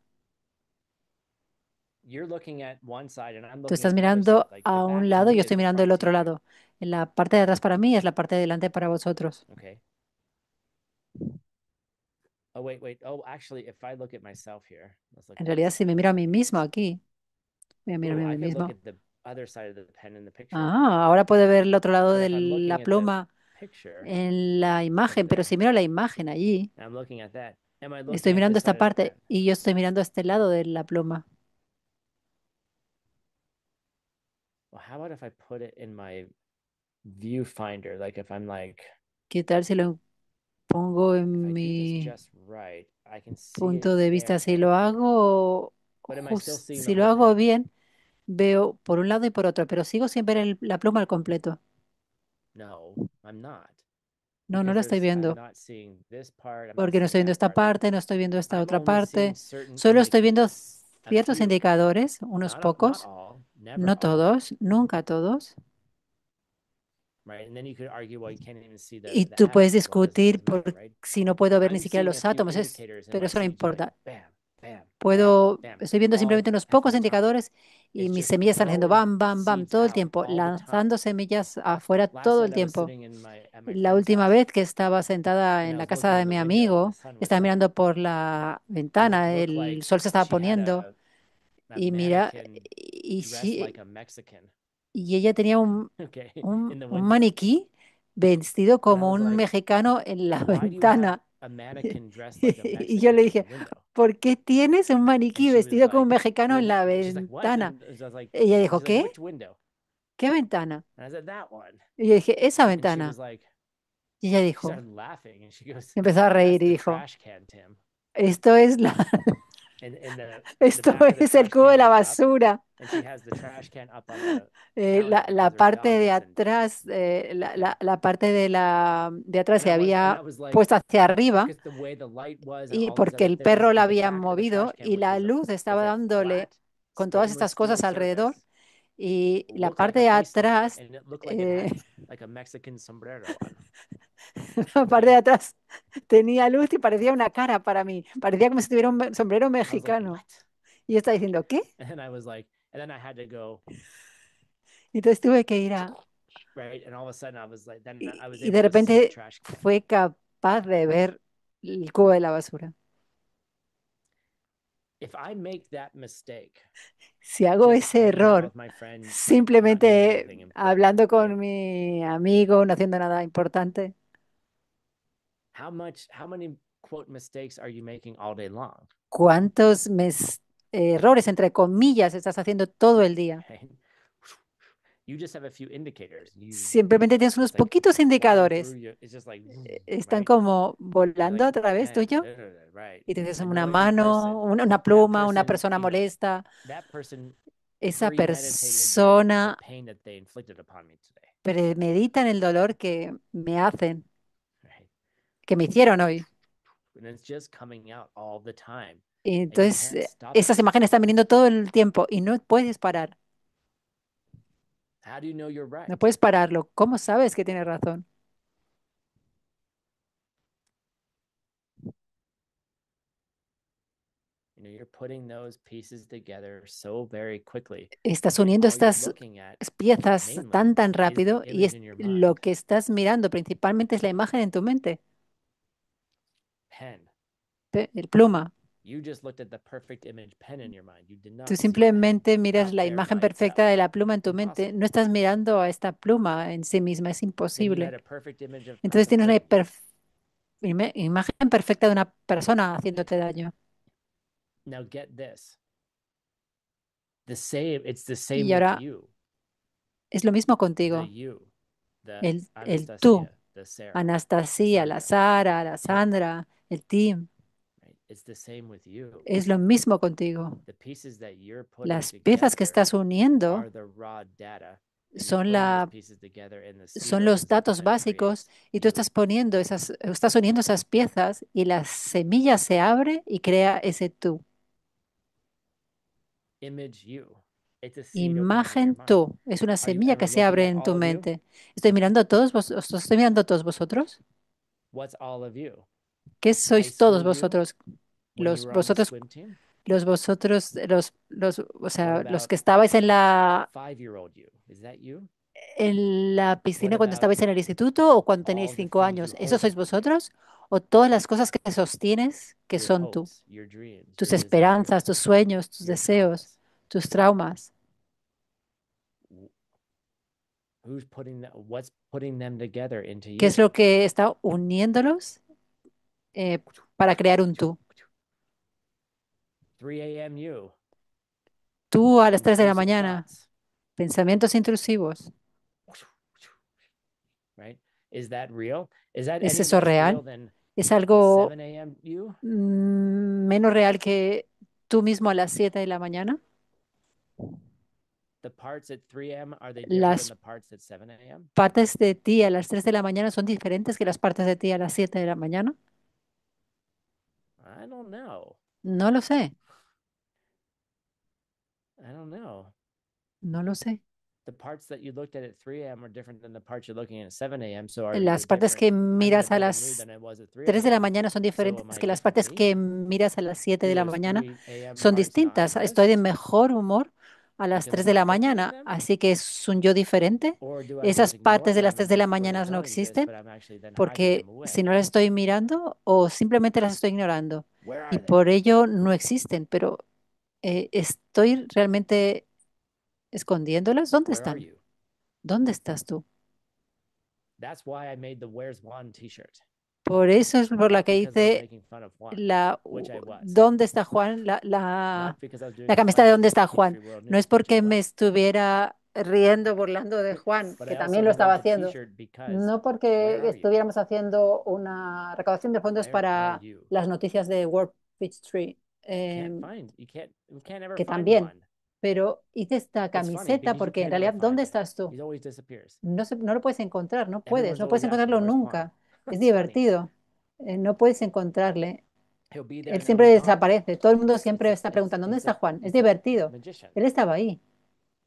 You're looking at one side and I'm Tú looking estás at the other side. mirando Like the a un back to lado y me yo is estoy the mirando el front to otro you. lado. La parte de atrás para mí es la parte de delante para vosotros. Okay. Oh, wait. Oh, actually, if I look at myself here, let's look En at this realidad, si side. me miro a mí mismo aquí, voy a mirarme Ooh, a I mí could look mismo. at the other side of the pen in the picture. Ah, ahora puedo ver el otro lado But de if I'm la looking at the pluma picture en la over imagen, pero there si miro la imagen allí, and I'm looking at that, am I estoy looking at mirando this esta side of the pen? parte y yo estoy mirando este lado de la pluma. Well, how about if I put it in my viewfinder? Like if I'm like, ¿Qué tal si lo pongo if en I do this mi just right, I can see it punto de vista? there Si and lo here. hago But am I still seeing the si lo whole hago pen? bien, veo por un lado y por otro, pero sigo sin ver la pluma al completo. No, I'm not. No, no la estoy I'm viendo, not seeing this part, I'm not porque no seeing estoy viendo that esta part. Like parte, no estoy viendo esta I'm otra only seeing parte. certain Solo estoy viendo a ciertos few, indicadores, unos not pocos, all, never no all, todos, nunca todos. right? And then you could argue, well, you can't even see Y the tú puedes atoms. Well, discutir doesn't matter, por right? si no puedo ver ni I'm siquiera seeing a los few átomos, indicators in pero my eso no seed, just like importa. bam, bam, bam, Puedo, bam, estoy viendo all simplemente unos pocos effing time. indicadores y It's mis just semillas están haciendo throwing bam, bam, bam seeds todo el out tiempo, all the time. lanzando semillas afuera Last todo el night I was tiempo. sitting in my at my La friend's última house vez que estaba sentada and en I la was casa looking de in the mi window and the amigo, sun was estaba setting. mirando por la And it ventana, looked el like sol se estaba she had poniendo a y mira, mannequin y, dressed sí- like a Mexican. y ella tenía Okay, in the un window. maniquí vestido And I como was un like, mexicano en la why do you have ventana. a mannequin dressed like a Y yo le Mexican in the dije, window? ¿por qué tienes un And maniquí she was vestido como un like, mexicano en well, la she's like, what? ventana? And I was like, Ella she's dijo, like, ¿qué? which window? ¿Qué ventana? And I said, that one. Y yo dije, esa And she was ventana. like, Y ella she dijo, started laughing and she goes, y empezó a that's reír y the dijo, trash can, Tim. esto es And the esto back of the es el trash cubo de can la is up basura. and she has the trash can up on the counter La because her parte dog de gets into it. atrás, Okay. la parte de atrás se And I había was like, puesto hacia arriba because the way the light was and y all these porque other el things, perro la and the había back of the trash movido can, y which la luz was estaba a dándole flat con todas stainless estas steel cosas alrededor surface, y la looked like parte a de face on it, atrás, and it looked like it eh, had like a Mexican sombrero on, la parte de right? atrás tenía luz y parecía una cara para mí, parecía como si tuviera un sombrero I was like, mexicano. what? Y yo estaba diciendo, ¿qué? And then I was like, and then I had to go Y entonces tuve que ir a... right, and all of a sudden I was like, then I was Y able de to see the repente trash can. fue capaz de ver el cubo de la basura. If I make that mistake, Si hago just ese hanging out error, with my friend, like not doing simplemente anything important, hablando right? con mi amigo, no haciendo nada importante, How many quote mistakes are you making all day long? ¿Cuántos errores, entre comillas, estás haciendo todo el día? right? You just have a few indicators. Simplemente tienes unos It's like poquitos flying through indicadores. you. It's just like, Están right? como You're volando like a través pen, tuyo right? y te ves una Annoying mano, person. una That pluma, una person, persona molesta. that person Esa premeditated the persona pain that they inflicted upon me today, premedita en el dolor que me hacen, right? que me hicieron hoy. And it's just coming out all the time, Y and you entonces, can't stop it. esas imágenes están viniendo todo el tiempo y no puedes parar. How do you know you're No right? puedes pararlo. ¿Cómo sabes que tienes razón? You're putting those pieces together so very quickly, Estás and uniendo all you're estas looking at piezas mainly tan is the rápido y image in your lo mind. que estás mirando principalmente es la imagen en tu mente. Pen. El pluma. You just looked at the perfect image pen in your mind. You did Tú not see the pen simplemente miras out la there imagen by perfecta itself. de la pluma en tu mente. Impossible. No estás mirando a esta pluma en sí misma. Es Then you had imposible. a perfect image of Entonces tienes una hurting you. imagen perfecta de una persona haciéndote daño. Now get this. It's the Y same with ahora you. es lo mismo The contigo. you. The El tú, Anastasia, the Sarah, the Anastasia, la Sandra, Sara, la Tim. Sandra, el Tim. Right? It's the same with you. Es lo mismo contigo. The pieces that you're putting Las piezas que together estás uniendo are the raw data, and you're son putting those la, pieces together in the seed son los organism datos that básicos creates y tú you. estás poniendo estás uniendo esas piezas y la semilla se abre y crea ese tú. Image you. It's a seed opening in your Imagen mind. tú. Es una Are you semilla que ever se looking abre at en tu all of you? mente. Estoy mirando a todos vosotros. Estoy mirando a todos vosotros. What's all of you? ¿Qué High sois todos school you vosotros? when you Los were on the vosotros, swim team? o What sea, los about que estabais 5-year-old you? Is that you? en la What piscina cuando about estabais en el instituto o cuando teníais all the cinco things you años. ¿Esos hope sois to be? vosotros? ¿O todas las cosas que sostienes que Your son tú? hopes, your dreams, Tus your desires, esperanzas, tus sueños, tus your deseos, traumas. tus traumas. What's putting them together into ¿Qué es you? lo que está uniéndolos eh, para crear un tú? 3 a.m. you, Tú a las 3 de la intrusive mañana, thoughts, pensamientos intrusivos. right? Is that real? Is that ¿Es any eso less real? real than ¿Es algo 7 a.m. you? menos real que tú mismo a las 7 de la mañana? The parts at 3 a.m. are they different than ¿Las the parts at 7 a.m.? partes de ti a las 3 de la mañana son diferentes que las partes de ti a las 7 de la mañana? I don't know. No lo sé, I don't know. no lo sé. The parts that you looked at 3 a.m. are different than the parts you're looking at 7 a.m. So are you Las partes different? que I'm in a miras a better mood las than I was at 3 3 de la a.m. mañana son So am diferentes I a que las different partes me? que miras a las 7 Do de la those mañana 3 a.m. son parts not distintas. Estoy de exist mejor humor a las because 3 I'm de la not looking at mañana, them? así que es un yo diferente. Or do I just Esas ignore partes de las them 3 and de la therefore they mañana no don't exist, existen but I'm actually then hiding them porque si away? no las estoy mirando o simplemente las estoy ignorando Where y are they? por ello no existen, pero estoy realmente escondiéndolas. ¿Dónde Where are están? you? ¿Dónde estás tú? That's why I made the Where's Juan t-shirt. Por eso es por la Not que because I was hice making fun of Juan, la which I was. ¿Dónde está Juan? Not because I was doing La a camiseta de funny ¿Dónde está Juan? Peachtree World No News, es which I porque me was. estuviera riendo, burlando de Juan, But que I also también lo estaba wrote the haciendo. t-shirt because No where porque are you? estuviéramos haciendo una recaudación de fondos Where are para you? las noticias de World Peach Tree, We can't ever que find también. Juan. Pero hice esta It's funny camiseta because you porque en can never realidad, find ¿dónde him. estás tú? He always disappears. No lo puedes encontrar, Everyone's no puedes always asking, encontrarlo where's Juan? nunca. Es It's funny. divertido. No puedes encontrarle. He'll be there Él and they'll siempre be gone. desaparece. Todo el mundo It's siempre está preguntando, ¿dónde he's está the Juan? Es he's the divertido. magician, Él estaba ahí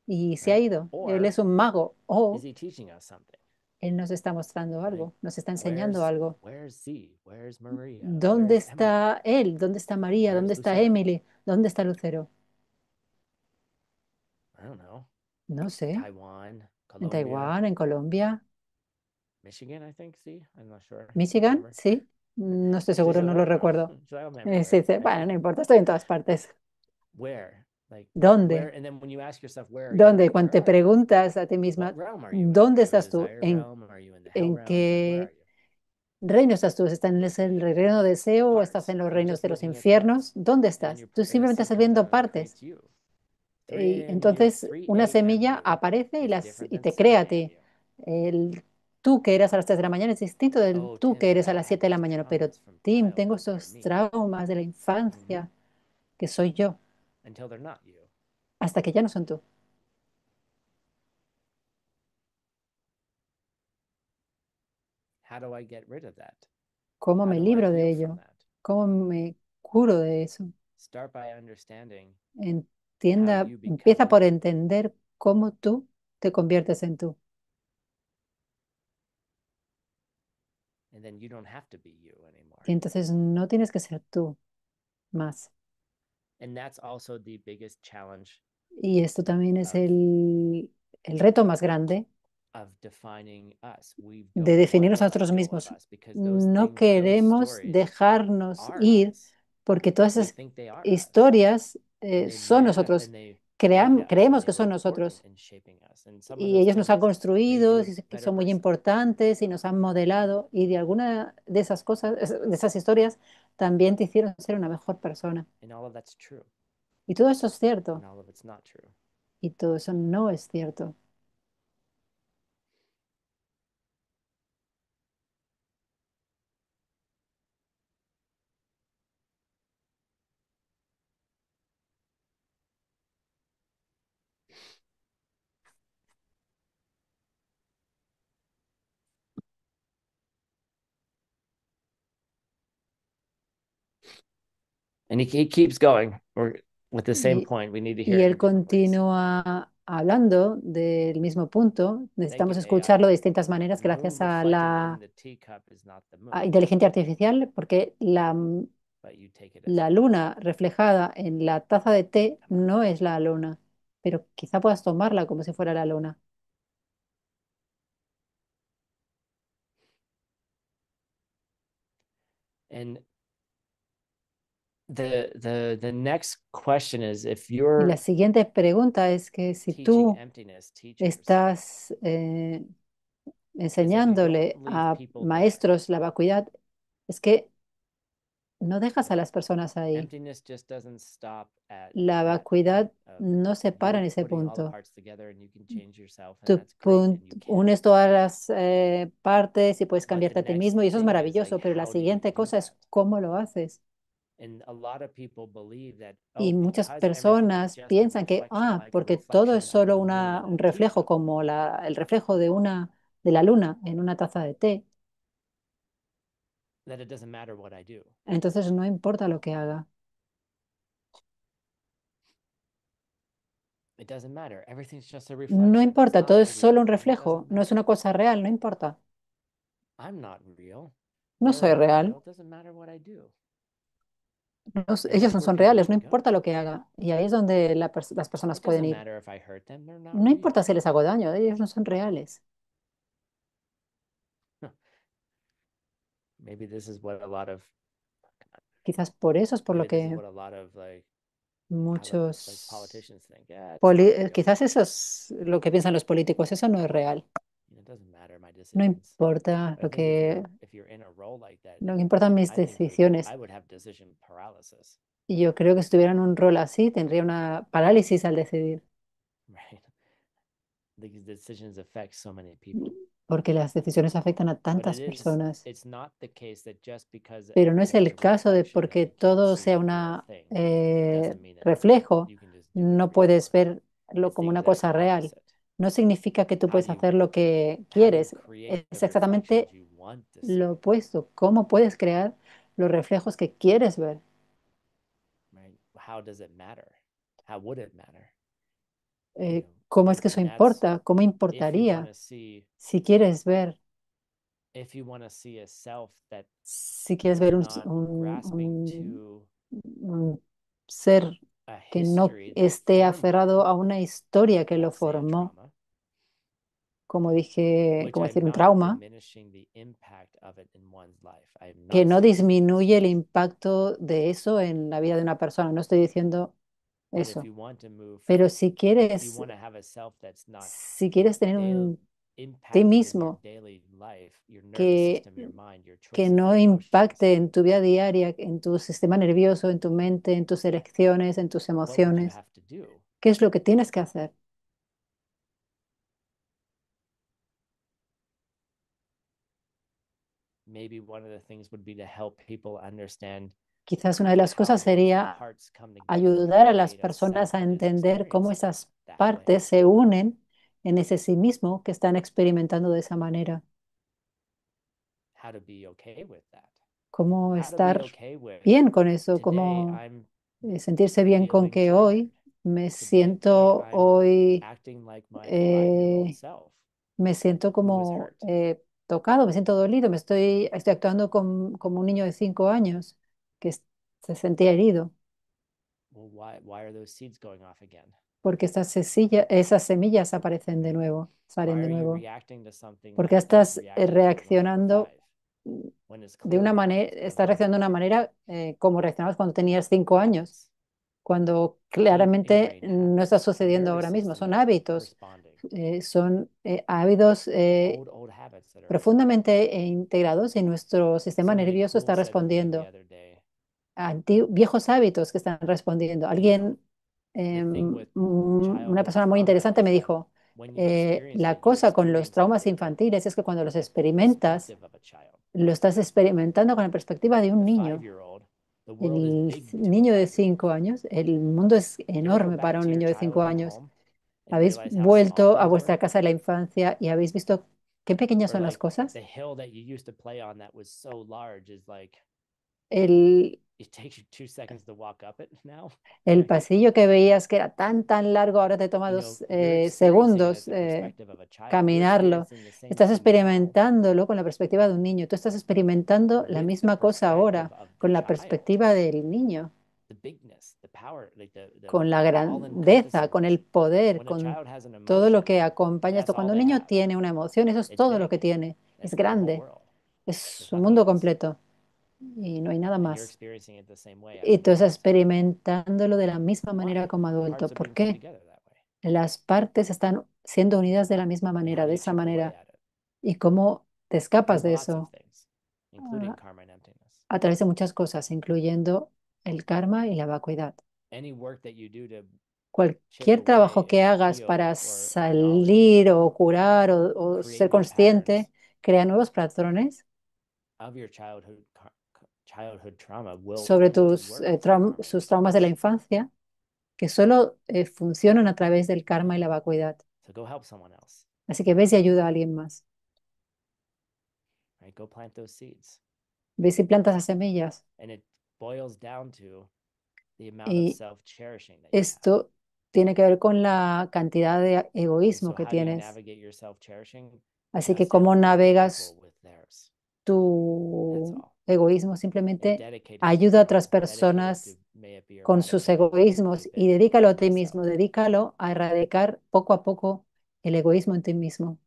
y se ha right? ido. Él Or es un mago. is O he teaching us something? él nos está mostrando Right? algo, nos está enseñando algo. Where's Z? Where's Maria? ¿Dónde Where's Emily? está él? ¿Dónde está María? ¿Dónde Where's está Lucero? Emily? ¿Dónde está Lucero? I don't know. No sé. Taiwan, ¿En Colombia, Taiwán? ¿En Colombia? Michigan, I think. See, I'm not sure. I don't ¿Michigan? remember. Sí. No estoy She's seguro, like, no I lo don't know. recuerdo. She's like, I'm Sí, everywhere. sí. Right? Bueno, no importa, estoy en todas partes. Where? Like where? ¿Dónde? And then when you ask yourself, where are you? ¿Dónde? Cuando Where te are you? preguntas a ti What misma, realm are you in? Are ¿dónde you in the estás tú? desire realm? Are you in the hell En realm? Like, where qué are you? reino estás tú? ¿Estás en el reino de deseo o estás en los reinos de los infiernos? ¿Dónde estás? Tú simplemente estás viendo partes. Y entonces una semilla aparece y te crea a ti. El tú que eras a las 3 de la mañana es distinto del tú que eres a las 7 de la mañana, pero Tim, tengo estos traumas de la infancia que soy yo, hasta que ya no son tú. ¿Cómo me libro de ello? ¿Cómo me curo de eso? Empieza por entender cómo tú te conviertes en tú. Y entonces no tienes que ser tú más. Y esto también es el reto más grande de definirnos a nosotros mismos. No queremos dejarnos ir porque todas esas historias son nosotros. Creemos que son nosotros y ellos nos han construido, y que son muy importantes y nos han modelado y de alguna de esas cosas, de esas historias, también te hicieron ser una mejor persona. Y todo eso es cierto y todo eso no es cierto. He keeps going. We're with the same Y, point. We need to hear y it él in different ways. continúa hablando del mismo punto. Necesitamos escucharlo de distintas maneras gracias a la a inteligencia artificial, porque la luna reflejada en la taza de té no es la luna, pero quizá puedas tomarla como si fuera la luna. And the next question is if Y la you're siguiente pregunta es que si teaching tú emptiness teachers, estás because if you don't enseñándole leave a people there, maestros la vacuidad, es que no dejas a las personas ahí. emptiness just doesn't stop at La that point vacuidad of no se para you're en ese putting all the punto. parts together and you can change yourself and that's great and you can. Unes todas las partes y puedes But the cambiarte a ti next mismo y eso es thing is like, maravilloso, pero la how do you siguiente do cosa es that? cómo lo haces. And a lot of people believe that, Y oh, muchas because everything is personas just a piensan que, reflection, like a porque todo es reflection of the solo moon in a un reflejo teacup, como el reflejo de la luna en una taza de té, that it doesn't matter what I do. entonces no importa lo que haga. It doesn't matter. Everything's just a No reflection. It's importa, not todo es solo un real and it reflejo, doesn't no es una matter. cosa real, no importa. I'm not real. No They're soy not real. real. It doesn't matter what I do. And Ellos that's no where son people reales, no want to importa go. lo que haga. Y ahí es donde las personas It pueden doesn't ir. matter if I hurt them. They're not No importa real. si les hago daño, ellos no son reales. Maybe this is what a lot of Quizás por eso es por lo maybe this is que what a lot of like muchos, politicians think. Yeah, it's not real. quizás eso es lo que piensan los políticos, eso no es real. It doesn't matter my No decisions. importa But I think if you're in a role like that, lo que importan mis I think decisiones. I would have decision paralysis, Y yo creo que si tuviera un rol así, tendría una parálisis al decidir, right? These decisions affect so many people. porque las decisiones afectan a But tantas personas. it's not the case that just because Pero no es there's a el caso de reflection and porque you can't todo see sea the real thing, doesn't mean that reflejo, you can just do no whatever you puedes want. verlo It's the como una exact cosa real. opposite. No significa que tú How do puedes you hacer lo que how do you quieres. create the Es reflections exactamente you want to lo see, opuesto. ¿Cómo puedes crear los reflejos que quieres ver? right? How does it matter? How would it matter? You know, ¿Cómo es que eso and that's importa? ¿Cómo if you want importaría to see si quieres ver, if you want to see a self that si quieres is ver not grasping to un ser a que no history that esté formed aferrado you, a una historia que lo let's say a formó, trauma, como dije, which como I'm decir, un not trauma, diminishing the impact of it in one's life. I'm que not no suggesting those disminuye el things. impacto de eso en la vida de una persona. No estoy diciendo But if eso. you want to move, Pero if you want to have a self that's not si quieres tener fail ti mismo, que, que no impacte en tu vida diaria, en tu sistema nervioso, en tu mente, en tus elecciones, en tus emociones. ¿Qué es lo que tienes que hacer? Quizás una de las cosas sería ayudar a las personas a entender cómo esas partes se unen en ese sí mismo que están experimentando de esa manera. Cómo estar bien con eso, cómo sentirse bien con que hoy eh, me siento como tocado, me siento dolido, estoy actuando como un niño de 5 años que se sentía herido, porque esas semillas aparecen de nuevo, salen de nuevo, porque estás reaccionando estás reaccionando de una manera como reaccionabas cuando tenías 5 años, cuando claramente no está sucediendo ahora mismo. Son hábitos, son hábitos profundamente integrados y nuestro sistema nervioso está respondiendo. Viejos hábitos que están respondiendo. Una persona muy interesante me dijo, la cosa con los traumas infantiles es que cuando los experimentas, lo estás experimentando con la perspectiva de un niño. El niño de 5 años, el mundo es enorme para un niño de 5 años. Habéis vuelto a vuestra casa de la infancia y habéis visto qué pequeñas son las cosas. El, el pasillo que veías que era tan largo, ahora te toma 2 segundos caminarlo. Estás experimentándolo con la perspectiva de un niño. Tú estás experimentando la misma cosa ahora con la perspectiva del niño, con la grandeza, con el poder, con todo lo que acompaña esto. Cuando un niño tiene una emoción, eso es todo lo que tiene. Es grande, es su mundo completo y no hay nada más. Y tú estás experimentándolo de la misma manera como adulto. ¿Por qué? Las partes están siendo unidas de la misma manera, de esa manera. ¿Y cómo te escapas de eso? Ah, a través de muchas cosas, incluyendo el karma y la vacuidad. Cualquier trabajo que hagas para salir o curar o ser consciente crea nuevos patrones sobre sus traumas de la infancia que solo funcionan a través del karma y la vacuidad. Así que ves y ayuda a alguien más. Ves y plantas las semillas. Y esto tiene que ver con la cantidad de egoísmo que tienes. Así que cómo navegas tu egoísmo, simplemente ayuda a otras personas con sus egoísmos y dedícalo a ti mismo, dedícalo a erradicar poco a poco el egoísmo en ti mismo.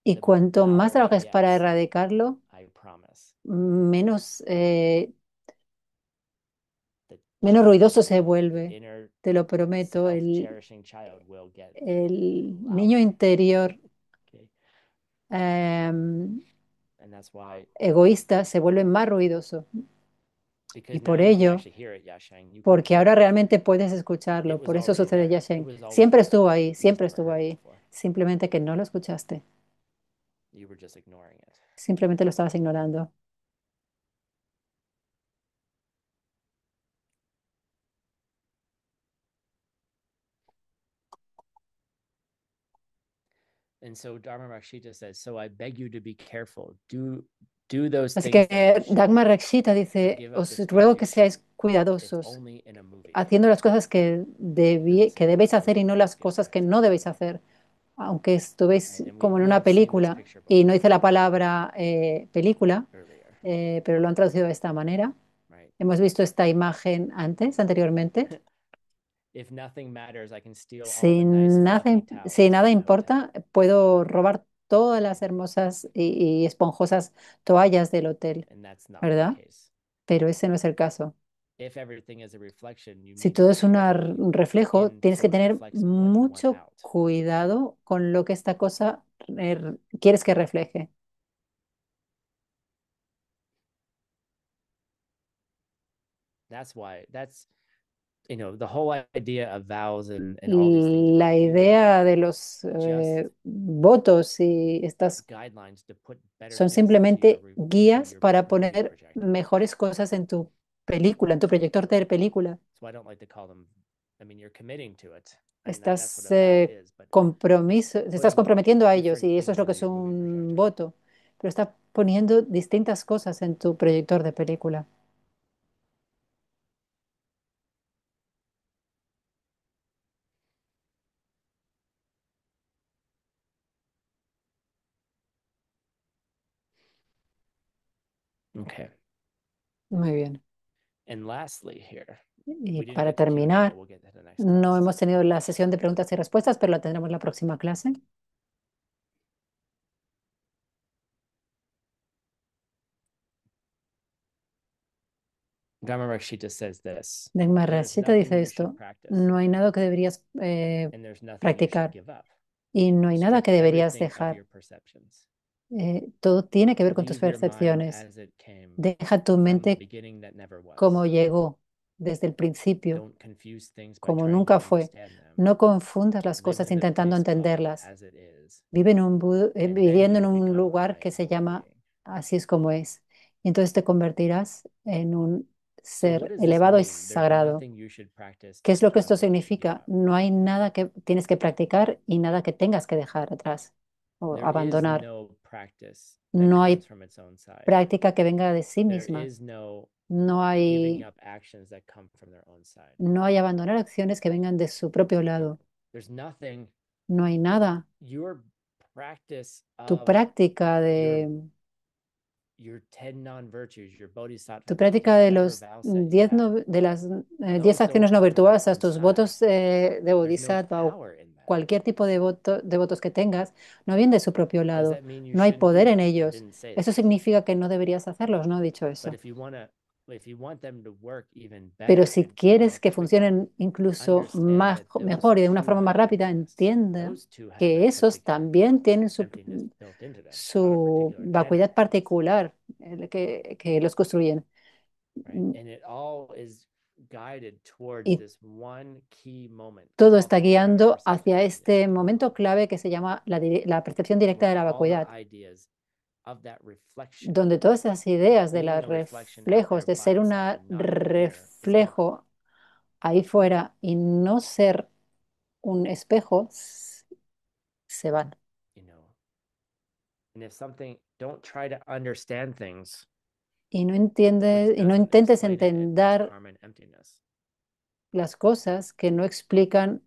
Y cuanto más trabajes para erradicarlo, menos, menos ruidoso se vuelve, te lo prometo. El niño interior em, egoísta se vuelve más ruidoso. Y por ello, porque ahora realmente puedes escucharlo, por eso sucede Yashen. Siempre estuvo ahí, siempre estuvo ahí. Simplemente que no lo escuchaste, simplemente lo estabas ignorando. Así que Dagmar Rakshita dice, os ruego que seáis cuidadosos, haciendo las cosas que debéis hacer y no las cosas que no debéis hacer. Aunque estuvéis como en una película, y no dice la palabra película, pero lo han traducido de esta manera. Hemos visto esta imagen anteriormente. Si nada importa, puedo robar todas las hermosas y esponjosas toallas del hotel, ¿verdad? Pero ese no es el caso. if everything is a reflection, you Si need to todo es pay un reflejo, in tienes so que it tener reflects what went mucho out. cuidado con lo que esta cosa quieres que refleje. That's why that's the whole idea of vows and all these things La are really idea de los just votos y estas guidelines to put better son things into your simplemente into guías your para movie poner projector. mejores cosas en tu película, en tu proyector de película. So I don't like to call them. I mean, you're committing to it, and that's what Estás a vow is. But it's te estás putting comprometiendo a ellos different y eso es things lo que into es your movie un projector. voto, pero está poniendo distintas cosas en tu proyector de película. Okay. Muy bien. And lastly, here Y we didn't para get to Q&A, but terminar, we'll get to the next no class. hemos tenido la sesión de preguntas y respuestas, pero la tendremos la próxima clase. Dharma Rakshita says this: Dagmar there is Rashita nothing dice you should esto, practice, no hay nada que deberías and there's nothing you should practicar give up. y no hay nada Strip que deberías everything of dejar. your perceptions. Todo tiene que ver con tus Leave your mind percepciones. as it came Deja tu from the mente beginning that never was. como llegó desde el principio, Don't confuse things by como trying to nunca fue. understand them. No confundas las Live cosas in the intentando place called entenderlas. as it is, Vive and then viviendo you en will un become a lugar high que se llama being. así es como es. Y entonces te convertirás en un So what ser does this elevado y mean? There's sagrado. nothing you should practice ¿Qué es lo que esto nothing you should give significa? up. No hay nada que tienes que practicar y nada que tengas que dejar atrás o There is abandonar. no practice that No comes hay from its own side. práctica que venga de sí There misma. is no No giving hay, up actions that come from their own side. no hay abandonar acciones que vengan de su propio lado. There's nothing. No hay nada. Your practice Tu of práctica your de, your 10 non-virtues, your tu bodhisattva práctica practice, de whatever los vow set you 10 have, de las 10 those don't acciones no come from their virtuosas, own tus side. votos de There's no bodhisattva o power in them. cualquier tipo de de votos que tengas, no vienen de su propio Does lado. that mean you No hay shouldn't do poder en them? I ellos. didn't say Eso that. significa que no deberías hacerlos, no he dicho But eso. if you want them to work even Pero better si and quieres more que quickly, funcionen incluso understand that those mejor y de una too forma más have rápida, emptiness. entienda Those too have que a esos particular también tienen emptiness built into them on a su particular vacuidad energy, particular que los construyen. right? And it all is guided towards Y this one key moment todo called está direct guiando perceptual hacia este emptiness, momento clave que se llama la percepción directa where de la all the vacuidad, ideas of that reflection donde todas esas of ideas de being los a reflection out reflejos, there de by ser un itself and not in the mirror is gone. reflejo ahí fuera y no ser un espejo, se van. You know, and if something, don't try to understand things which Y no doesn't intentes explain it as entender karma and emptiness. las cosas que no explican,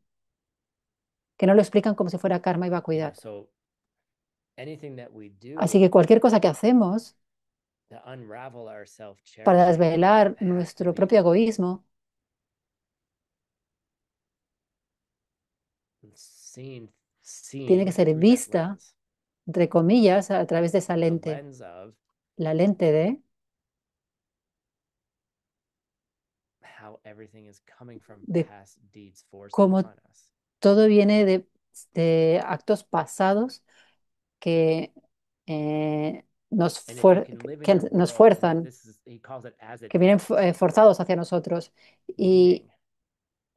que no lo explican como si fuera karma y vacuidad. So anything that we Así do que cualquier cosa que hacemos to unravel our para self-cherishing desvelar has to nuestro propio be egoísmo seen tiene que seen ser through that vista, lens. entre comillas, a través de esa The lente, lens of la lente de how everything is coming from de past deeds forced cómo upon us. todo viene de actos pasados que, And if you can live in que your nos world, and fuerzan, this is, he calls it as it que vienen is, forzados hacia nosotros. Y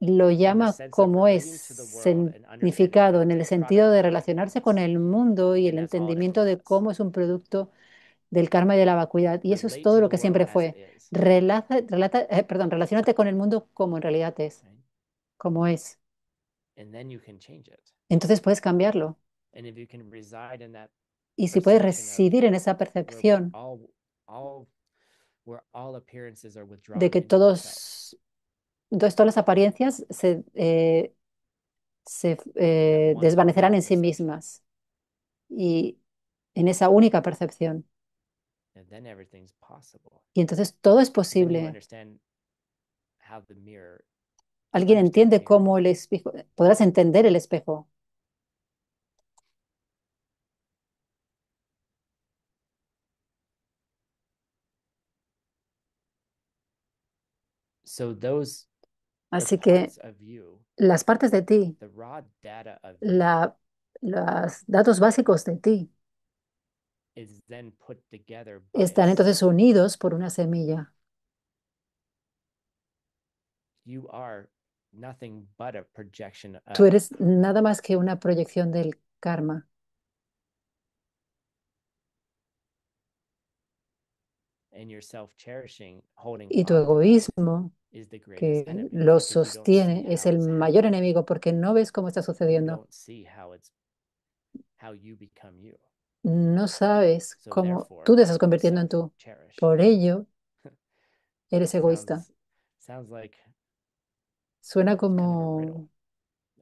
being lo in the llama sense of como es relating to the world and understanding significado, how en it's a el sentido product de of karma and relacionarse con emptiness. el mundo y el And that's all it entendimiento ever de was. cómo es un producto del karma y de la vacuidad. Y eso es Relate to todo lo the que world siempre as it fue. is. Relaciónate con el mundo como en realidad es, Right? como es. And then you can change it. Entonces puedes cambiarlo. And if you can reside in that Y si puedes perception of residir en esa where we're percepción all where all appearances are de withdrawn que into the self. entonces todas las apariencias That one desvanecerán complete en sí perception. mismas y en esa única percepción. And then everything's possible. Y entonces todo es Because then you posible. understand how the mirror, you Alguien understand the entiende mirror. cómo el espejo, podrás entender el espejo. So those the Así que parts of you, las partes de ti, the raw data of you la, los datos básicos de ti, is then put together by a están entonces seed. unidos por una semilla. You are nothing but a projection Tú of. eres nada más que una proyección del karma. And your self-cherishing, holding Y tu on to that, egoísmo is the greatest que enemy lo because you don't see sostiene es how el it's mayor happening. enemigo porque no ves cómo está You sucediendo. don't see how it's how you become you. No sabes So cómo tú therefore, te estás convirtiendo en tú. self-cherish. Por ello, eres egoísta. Sounds like Suena kind of a riddle,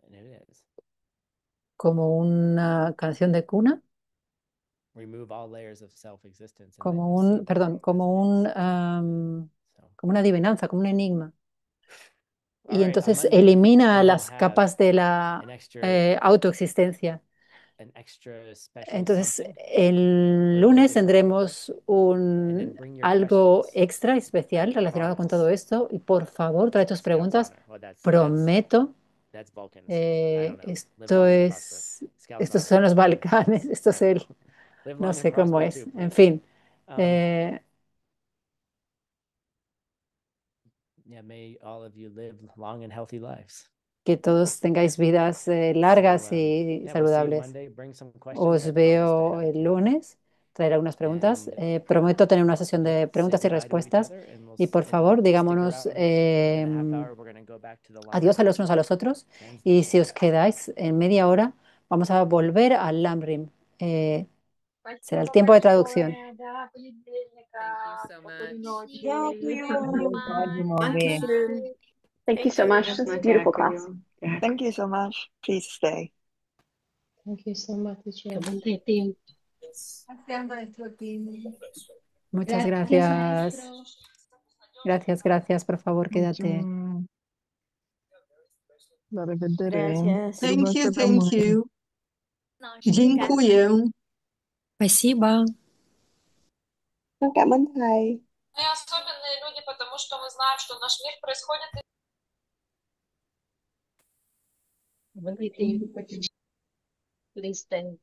and it is. como una canción de cuna, Remove all layers of self-existence, and then como you'll see un, you perdón, as it is. So, como una adivinanza, como un enigma. all Y right, on entonces Monday elimina we will las have capas de la an extra autoexistencia. an extra special Entonces, something el lunes related, tendremos and then bring your algo questions. extra especial relacionado con todo Promise. esto. Y por favor, trae tus Scouts preguntas. honor. Well, Prometo. that's Balkans. I don't know. Live Esto long and prosper. es, Scouts estos honor. son los Balcanes. Esto I es don't el, know. Live no long and sé cómo prosper es. too, En please. fin, Um, eh, yeah, may all of you live long and healthy lives. que todos tengáis vidas So, largas y yeah, we'll see you saludables. Monday. Bring some questions. I Os promise to veo have el lunes, traer algunas preguntas. and Prometo tener una sesión yeah, de say preguntas y goodbye to each respuestas. other, and Y por and favor, stick digámonos around. In a half hour, we're gonna go back to the adiós Lamrim a los unos a los otros. Y translation si os class. quedáis en media hora, vamos a volver al Lamrim. Será el tiempo de traducción. Thank you so much. Дякую. Dankeschön. Thank you so much. This is a beautiful class. Дякую. Thank you so much. Please stay. Thank you so much, teacher. Gracias, maestro Kim. Muchas Gracias, gracias. maestro. Gracias, gracias. Por favor, quédate. Have a good day. Gracias. Любо Thank домой. you. Dziękuję. Спасибо. Cảm ơn thầy. Мы особенные люди, потому что мы знаем, что наш мир происходит Please stay.